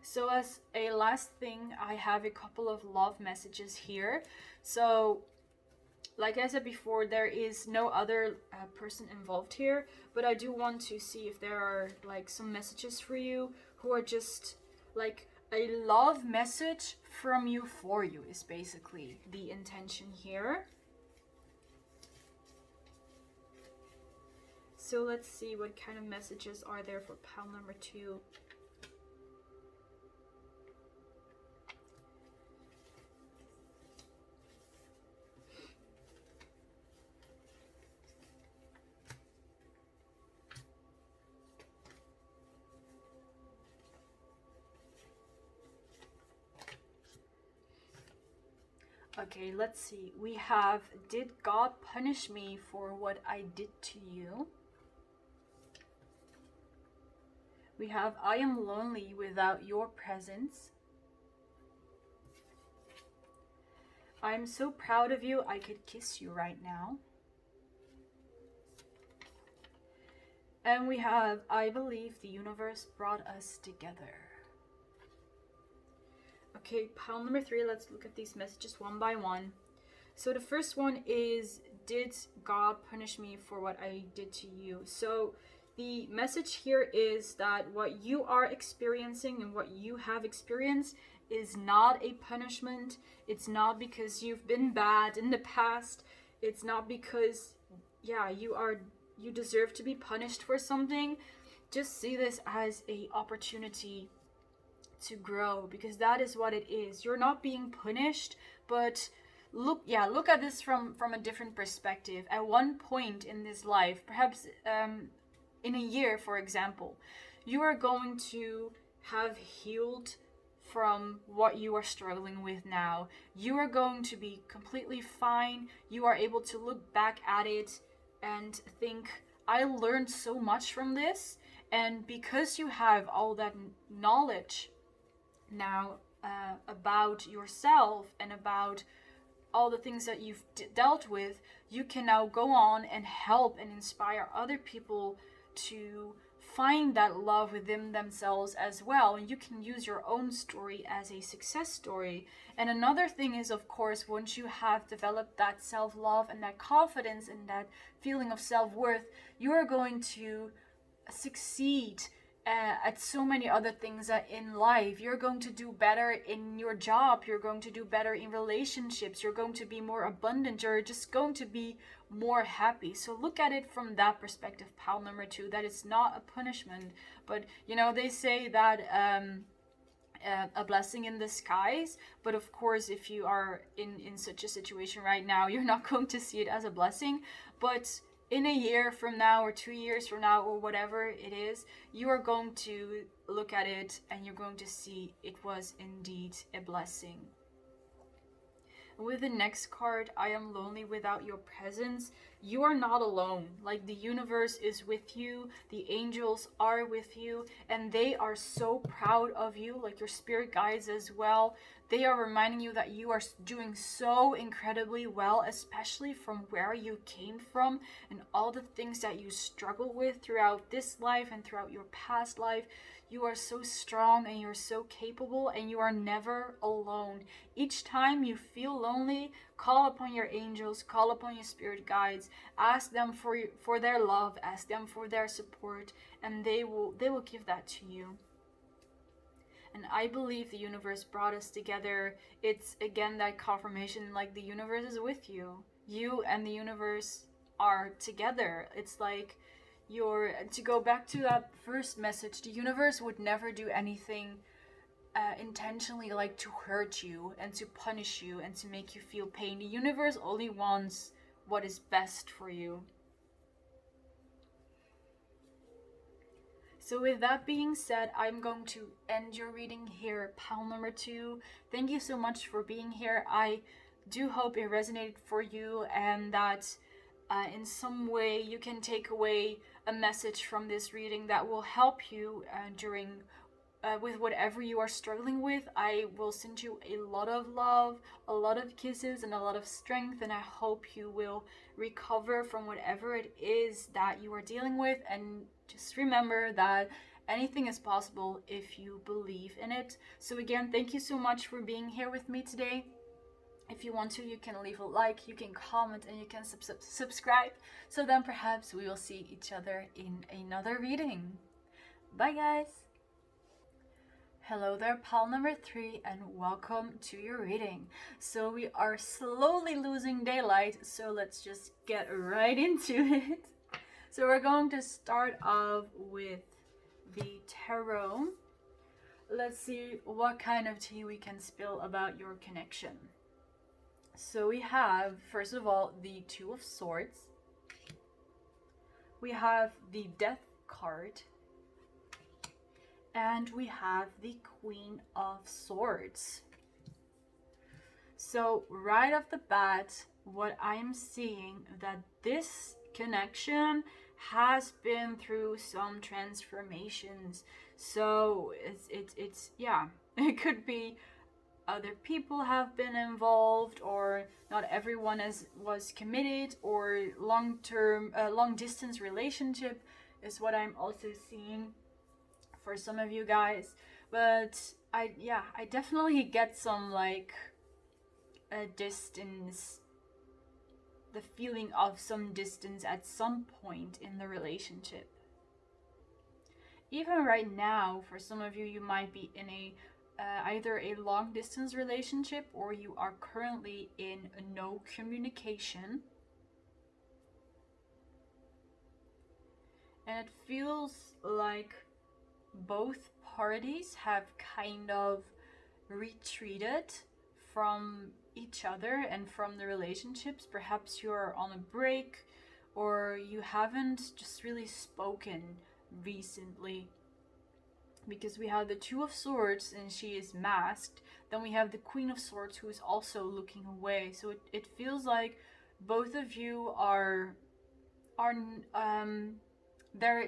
So as a last thing, I have a couple of love messages here. So like I said before, there is no other person involved here, but I do want to see if there are like some messages for you who are just like a love message from you for you is basically the intention here. So let's see what kind of messages are there for pile number 2. Okay, let's see. We have, did God punish me for what I did to you? We have, I am lonely without your presence. I'm so proud of you, I could kiss you right now. And we have, I believe the universe brought us together. Okay, pile number 3, let's look at these messages one by one. So the first one is, did God punish me for what I did to you? So the message here is that what you are experiencing and what you have experienced is not a punishment. It's not because you've been bad in the past. It's not because, yeah, you deserve to be punished for something. Just see this as a opportunity to grow, because that is what it is. You're not being punished, but look at this from a different perspective. At one point in this life, perhaps in a year, for example, you are going to have healed from what you are struggling with now. You are going to be completely fine. You are able to look back at it and think, I learned so much from this. And because you have all that knowledge now about yourself and about all the things that you've dealt with, you can now go on and help and inspire other people to find that love within themselves as well. And you can use your own story as a success story. And another thing is, of course, once you have developed that self-love and that confidence and that feeling of self-worth, you are going to succeed at so many other things in life. You're going to do better in your job, you're going to do better in relationships, you're going to be more abundant, you're just going to be more happy. So look at it from that perspective, pile number 2, that it's not a punishment, but you know, they say that a blessing in disguise, but of course if you are in such a situation right now, you're not going to see it as a blessing. But in a year from now or 2 years from now or whatever it is, you are going to look at it and you're going to see it was indeed a blessing. With the next card, I am lonely without your presence, you are not alone. Like, the universe is with you, the angels are with you, and they are so proud of you, like your spirit guides as well. They are reminding you that you are doing so incredibly well, especially from where you came from and all the things that you struggle with throughout this life and throughout your past life. You are so strong and you're so capable, and you are never alone. Each time you feel lonely, call upon your angels, call upon your spirit guides, ask them for their love, ask them for their support, and they will give that to you. And I believe the universe brought us together. It's again that confirmation, like the universe is with you. You and the universe are together. It's like, to go back to that first message, the universe would never do anything intentionally, like to hurt you and to punish you and to make you feel pain. The universe only wants what is best for you. So with that being said, I'm going to end your reading here, pile number 2. Thank you so much for being here. I do hope it resonated for you, and that in some way you can take away a message from this reading that will help you during with whatever you are struggling with. I will send you a lot of love, a lot of kisses, and a lot of strength, and I hope you will recover from whatever it is that you are dealing with. And just remember that anything is possible if you believe in it. So again, thank you so much for being here with me today. If you want to, you can leave a like, you can comment, and you can subscribe. So then perhaps we will see each other in another reading. Bye guys! Hello there, pal number 3, and welcome to your reading. So we are slowly losing daylight, so let's just get right into it. So we're going to start off with the tarot. Let's see what kind of tea we can spill about your connection. So we have, first of all, the Two of Swords. We have the Death card. And we have the Queen of Swords. So right off the bat, what I'm seeing that this connection has been through some transformations. So it's yeah, it could be other people have been involved, or not everyone was committed, or long distance relationship is what I'm also seeing for some of you guys. But I definitely get some like a distance, the feeling of some distance at some point in the relationship. Even right now, for some of you, you might be in a either a long distance relationship, or you are currently in no communication. And it feels like both parties have kind of retreated from each other and from the relationships. Perhaps you're on a break, or you haven't just really spoken recently. Because we have the Two of Swords and she is masked. Then we have the Queen of Swords who is also looking away. So it feels like both of you are there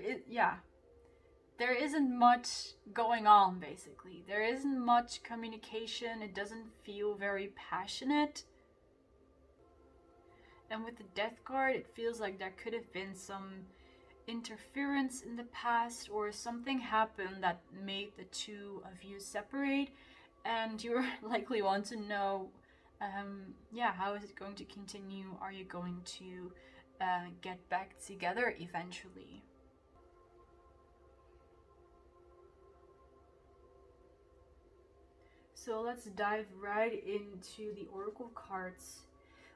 isn't much going on, basically. There isn't much communication. It doesn't feel very passionate. And with the Death card, it feels like there could have been some interference in the past, or something happened that made the two of you separate, and you likely want to know how is it going to continue? Are you going to get back together eventually? So let's dive right into the Oracle cards.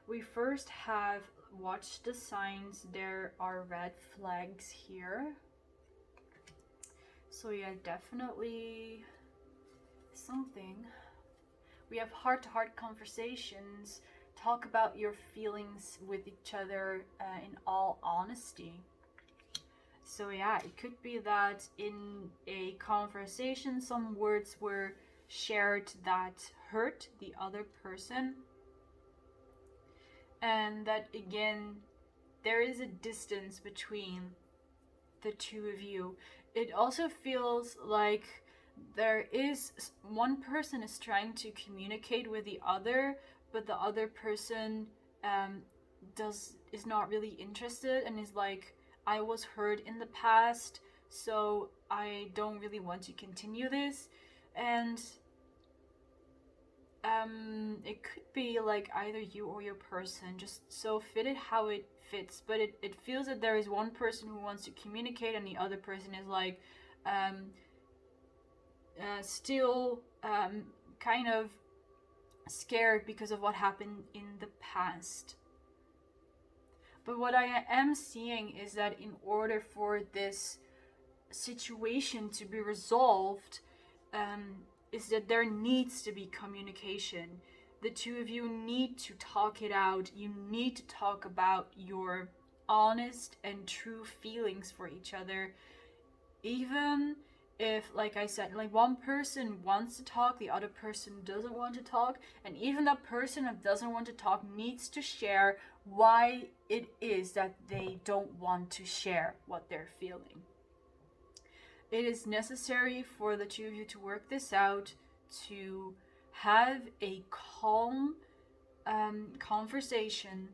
We first have watch the signs. There are red flags here. So yeah, definitely something. We have heart-to-heart conversations. Talk about your feelings with each other in all honesty. So yeah, it could be that in a conversation some words were shared that hurt the other person, and that again there is a distance between the two of you. It also feels like there is one person is trying to communicate with the other, but the other person is not really interested, and is like, I was hurt in the past, so I don't really want to continue this. And it could be like either you or your person, just so fit it how it fits. But it feels that there is one person who wants to communicate, and the other person is like still kind of scared because of what happened in the past. But what I am seeing is that in order for this situation to be resolved, is that there needs to be communication. The two of you need to talk it out. You need to talk about your honest and true feelings for each other. Even if, like I said, like one person wants to talk, the other person doesn't want to talk, and even that person that doesn't want to talk needs to share why it is that they don't want to share what they're feeling. It is necessary for the two of you to work this out, to have a calm conversation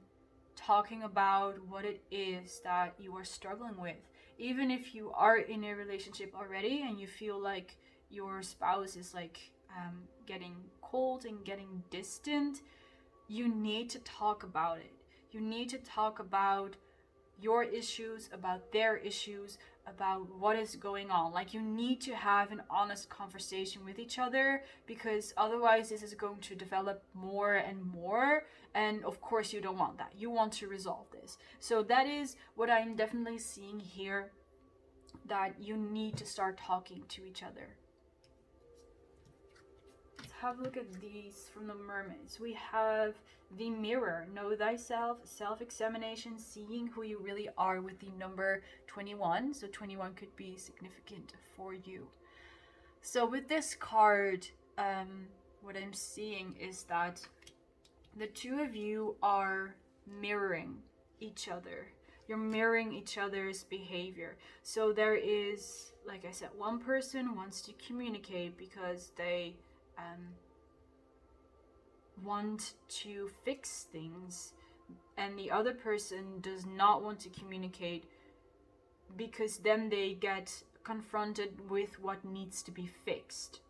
talking about what it is that you are struggling with. Even if you are in a relationship already and you feel like your spouse is like getting cold and getting distant, you need to talk about it. You need to talk about your issues, about their issues, about what is going on. Like, you need to have an honest conversation with each other, because otherwise this is going to develop more and more, and of course you don't want that. You want to resolve this. So that is what I'm definitely seeing here, that you need to start talking to each other. Let's have a look at these from the mermaids. We have the mirror, know thyself, self-examination, seeing who you really are, with the number 21. So 21 could be significant for you. So with this card, what I'm seeing is that the two of you are mirroring each other. You're mirroring each other's behavior. So there is, like I said, one person wants to communicate because they want to fix things, and the other person does not want to communicate because then they get confronted with what needs to be fixed.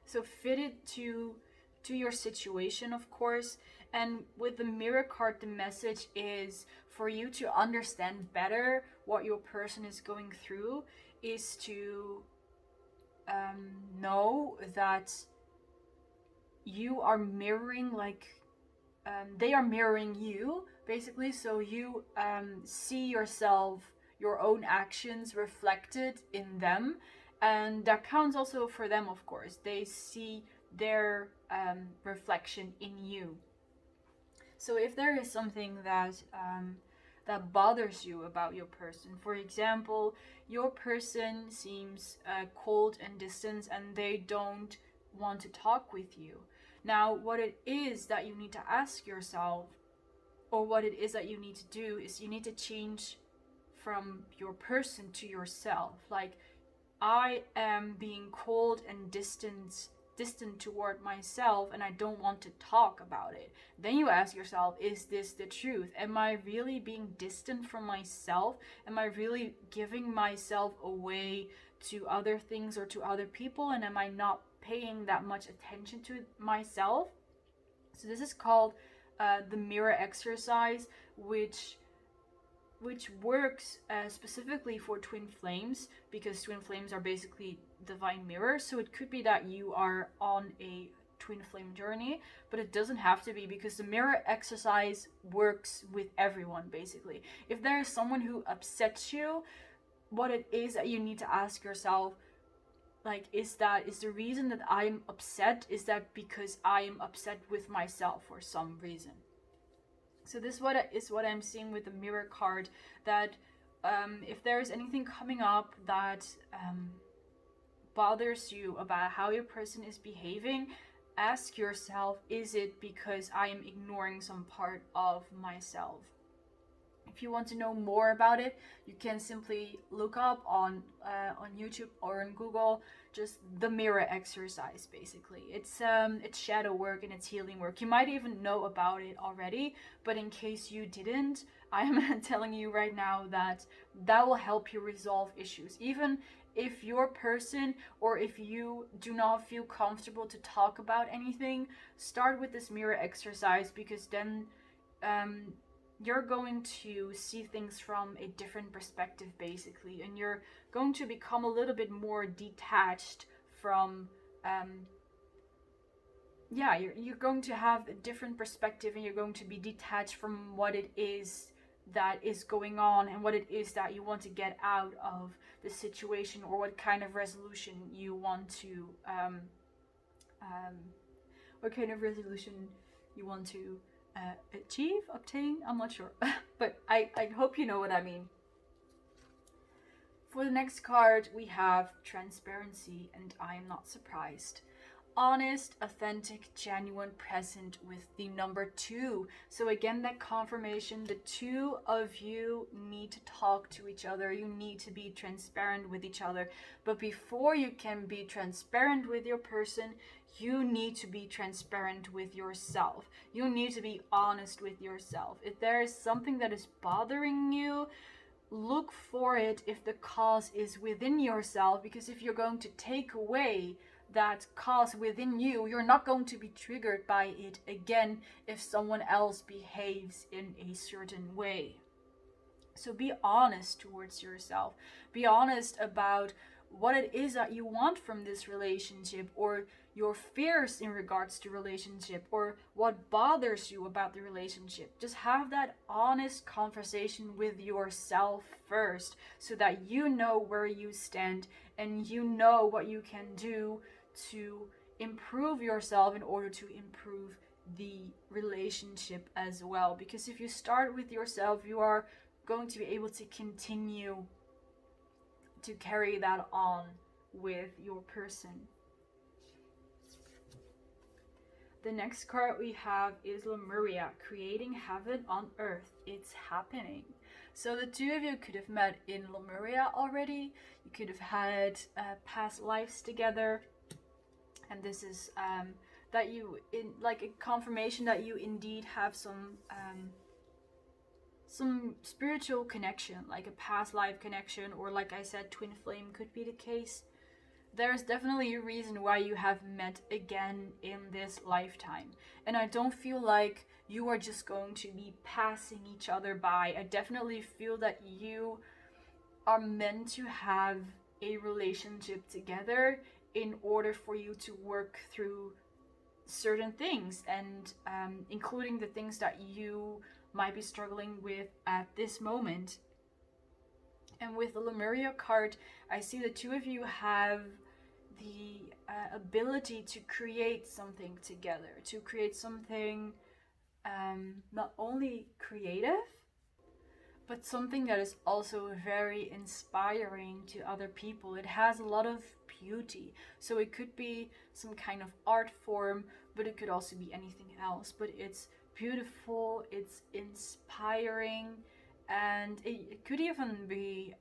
So fit it to your situation, of course. And with the mirror card, the message is for you to understand better what your person is going through, is to know that you are mirroring, like they are mirroring you, basically. So you see yourself, your own actions reflected in them, and that counts also for them, of course. They see their reflection in you. So if there is something that bothers you about your person, for example, your person seems cold and distant and they don't want to talk with you. Now, what it is that you need to ask yourself, or what it is that you need to do, is you need to change from your person to yourself. Like, I am being cold and distant toward myself, and I don't want to talk about it. Then you ask yourself, is this the truth? Am I really being distant from myself? Am I really giving myself away to other things or to other people? And am I not paying that much attention to myself? So this is called the mirror exercise, which works specifically for twin flames, because twin flames are basically divine mirrors. So it could be that you are on a twin flame journey, but it doesn't have to be, because the mirror exercise works with everyone, basically. If there is someone who upsets you, what it is that you need to ask yourself, like, is the reason that I'm upset, is that because I am upset with myself for some reason? So this is what I'm seeing with the mirror card, that if there is anything coming up that bothers you about how your person is behaving, ask yourself, is it because I am ignoring some part of myself? If you want to know more about it, you can simply look up on YouTube or on Google just the mirror exercise. Basically, it's shadow work and it's healing work. You might even know about it already, but in case you didn't, I am telling you right now that will help you resolve issues. Even if your person, or if you do not feel comfortable to talk about anything, start with this mirror exercise, because then you're going to see things from a different perspective, basically, and you're going to become a little bit more detached from you're going to have a different perspective, and you're going to be detached from what it is that is going on and what it is that you want to get out of the situation, or what kind of resolution you want to obtain, I'm not sure. But I hope you know what I mean. For the next card, we have transparency, and I am not surprised. Honest, authentic, genuine, present with the number 2. So again, that confirmation, the two of you need to talk to each other. You need to be transparent with each other. But before you can be transparent with your person, you need to be transparent with yourself. You need to be honest with yourself. If there is something that is bothering you, look for it if the cause is within yourself, because if you're going to take away that cause within you, you're not going to be triggered by it again if someone else behaves in a certain way. So be honest towards yourself. Be honest about what it is that you want from this relationship, or your fears in regards to relationship, or what bothers you about the relationship. Just have that honest conversation with yourself first, so that you know where you stand and you know what you can do to improve yourself in order to improve the relationship as well. Because if you start with yourself, you are going to be able to continue to carry that on with your person. The next card we have is Lemuria, creating heaven on earth. It's happening. So the two of you could have met in Lemuria already. You could have had past lives together. And this is that you, in like a confirmation that you indeed have some spiritual connection, like a past life connection, or like I said, twin flame could be the case. There's definitely a reason why you have met again in this lifetime. And I don't feel like you are just going to be passing each other by. I definitely feel that you are meant to have a relationship together in order for you to work through certain things, and including the things that you might be struggling with at this moment. And with the Lemuria card, I see the two of you have the ability to create something together, to create something not only creative, but something that is also very inspiring to other people. It has a lot of beauty. So it could be some kind of art form, but it could also be anything else. But it's beautiful, it's inspiring, and it could even be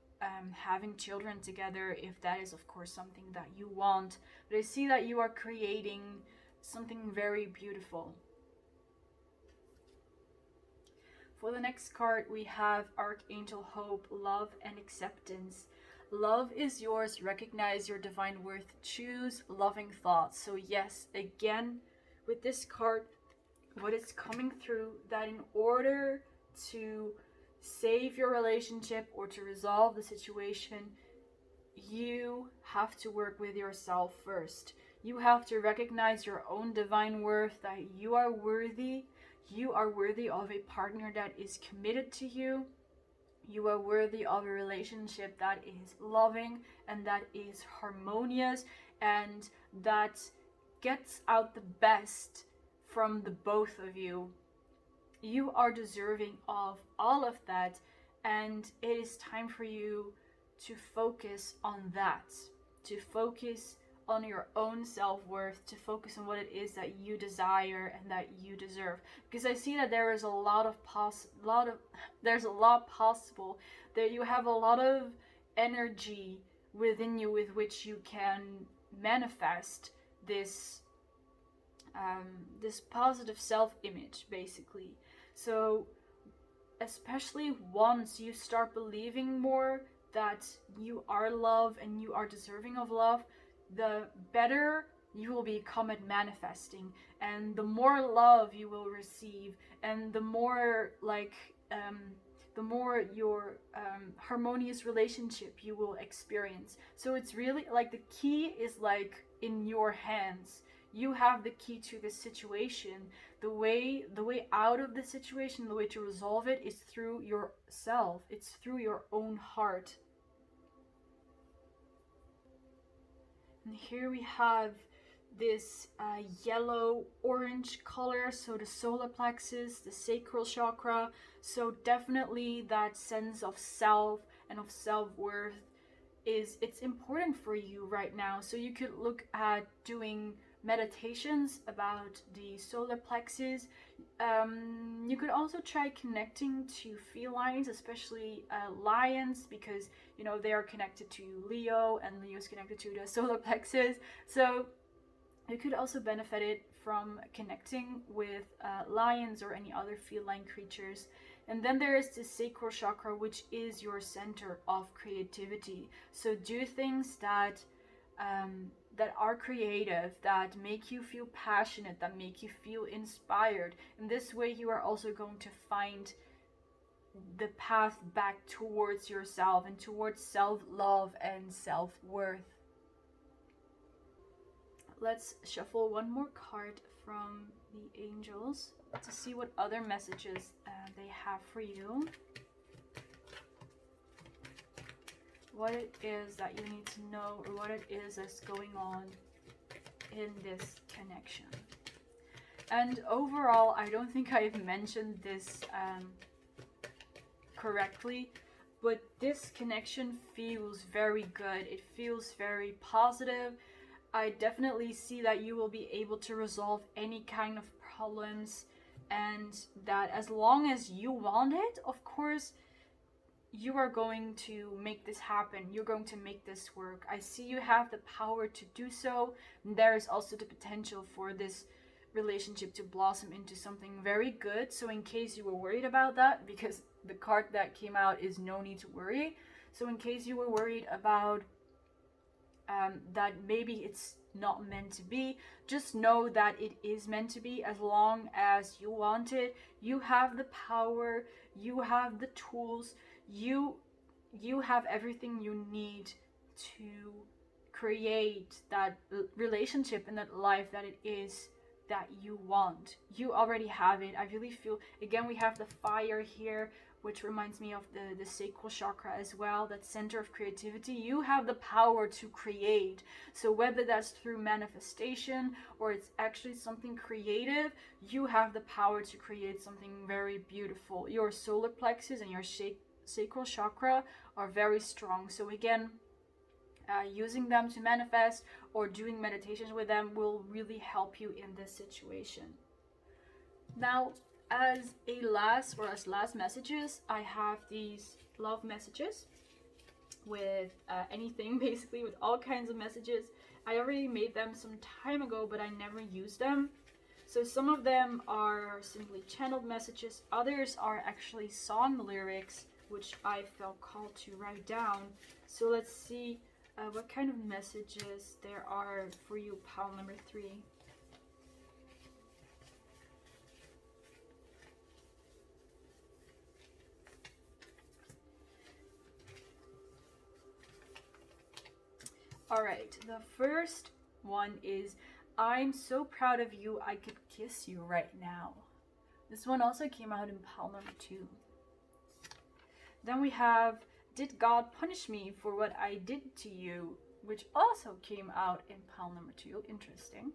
having children together, if that is of course something that you want. But I see that you are creating something very beautiful. For the next card, we have Archangel Hope, love and acceptance. Love is yours. Recognize your divine worth. Choose loving thoughts. So yes, again, with this card, what is coming through, that in order to save your relationship or to resolve the situation, you have to work with yourself first. You have to recognize your own divine worth, that you are worthy. You are worthy of a partner that is committed to you. You are worthy of a relationship that is loving and that is harmonious and that gets out the best from the both of you. You are deserving of all of that, and it is time for you to focus on that, to focus on your own self-worth, to focus on what it is that you desire and that you deserve. Because I see that there is a lot possible, that you have a lot of energy within you with which you can manifest this this positive self-image, basically. So especially once you start believing more that you are love and you are deserving of love, the better you will become at manifesting, and the more love you will receive, and the more your harmonious relationship you will experience. So it's really like the key is like in your hands. You have the key to the situation. The way out of the situation, the way to resolve it, is through yourself. It's through your own heart. And here we have this yellow orange color, so the solar plexus, the sacral chakra. So definitely that sense of self and of self-worth it's important for you right now. So you could look at doing meditations about the solar plexus. You could also try connecting to felines, especially lions, because you know they are connected to Leo, and Leo is connected to the solar plexus. So you could also benefit it from connecting with lions or any other feline creatures. And then there is the sacral chakra, which is your center of creativity. So do things that that are creative, that make you feel passionate, that make you feel inspired. In this way, you are also going to find the path back towards yourself and towards self-love and self-worth. Let's shuffle one more card from the angels to see what other messages they have for you. What it is that you need to know, or what it is that's going on in this connection. And overall, I don't think I've mentioned this correctly, but this connection feels very good. It feels very positive. I definitely see that you will be able to resolve any kind of problems, and that as long as you want it, of course, you are going to make this happen. You're going to make this work. I see you have the power to do so. There is also the potential for this relationship to blossom into something very good. So in case you were worried about that, because the card that came out is no need to worry. So in case you were worried about that maybe it's not meant to be, just know that it is meant to be. As long as you want it, you have the power, you have the tools, you have everything you need to create that relationship and that life that it is that you want. You already have it. I really feel, again, we have the fire here, which reminds me of the sacral chakra as well, that center of creativity. You have the power to create. So whether that's through manifestation or it's actually something creative, you have the power to create something very beautiful. Your solar plexus and your sacral chakra are very strong. So again, using them to manifest or doing meditations with them will really help you in this situation. Now, as last messages, I have these love messages with anything, basically, with all kinds of messages. I already made them some time ago, but I never used them. So some of them are simply channeled messages. Others are actually song lyrics, which I felt called to write down. So let's see what kind of messages there are for you, pile number 3. Alright, the first one is, I'm so proud of you, I could kiss you right now. This one also came out in pile number 2. Then we have, did God punish me for what I did to you? Which also came out in pile number 2. Interesting.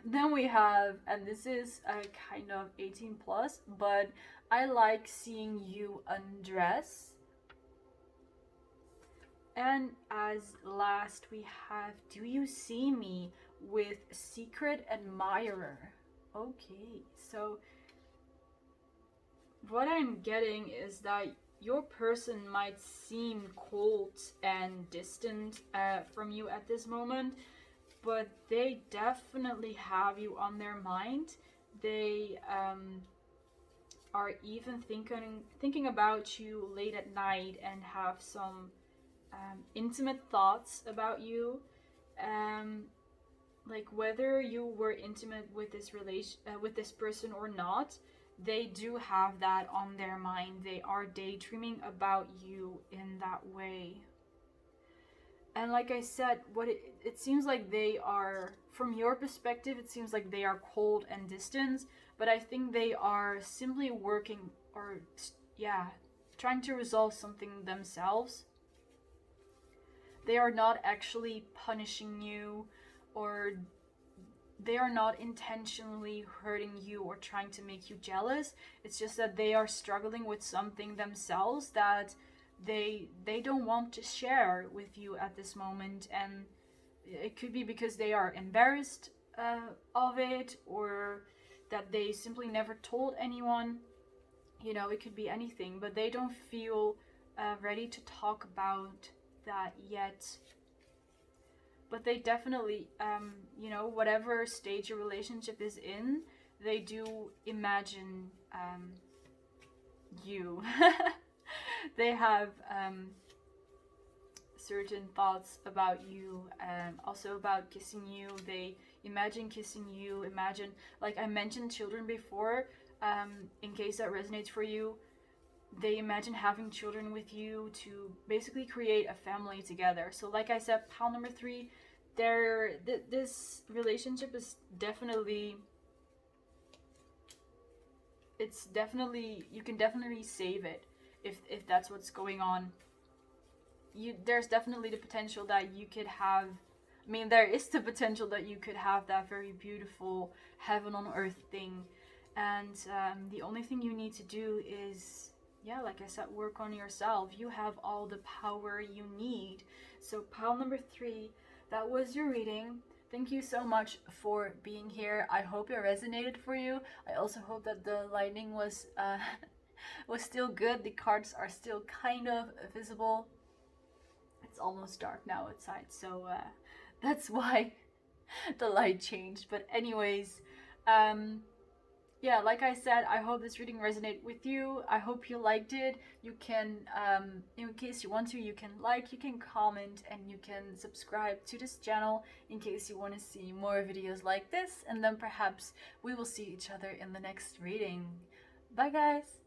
Then we have, and this is a kind of 18 plus, but I like seeing you undress. And as last we have, do you see me with secret admirer? Okay, so what I'm getting is that your person might seem cold and distant from you at this moment, but they definitely have you on their mind. They are even thinking about you late at night and have some intimate thoughts about you, like whether you were intimate with this person or not, they do have that on their mind. They are daydreaming about you in that way. And like I said, it seems like they are, from your perspective, it seems like they are cold and distant, but I think they are simply working, or trying to resolve something themselves. They are not actually punishing you, or they are not intentionally hurting you or trying to make you jealous. It's just that they are struggling with something themselves that they don't want to share with you at this moment, and it could be because they are embarrassed of it, or that they simply never told anyone. You know, it could be anything, but they don't feel ready to talk about that yet. But they definitely, you know, whatever stage your relationship is in, they do imagine you. They have certain thoughts about you, also about kissing you. They imagine kissing you, imagine, like I mentioned children before, in case that resonates for you. They imagine having children with you to basically create a family together. So like I said, pile number 3, this relationship is definitely, it's definitely, you can definitely save it if that's what's going on. There's definitely the potential that you could have, I mean, there is the potential that you could have that very beautiful heaven on earth thing. And the only thing you need to do is, yeah, like I said, work on yourself. You have all the power you need. So pile number 3, that was your reading. Thank you so much for being here. I hope it resonated for you. I also hope that the lighting was still good. The cards are still kind of visible. It's almost dark now outside, so that's why the light changed. But anyways, yeah, like I said, I hope this reading resonated with you. I hope you liked it. You can, in case you want to, you can like, you can comment, and you can subscribe to this channel in case you want to see more videos like this. And then perhaps we will see each other in the next reading. Bye guys!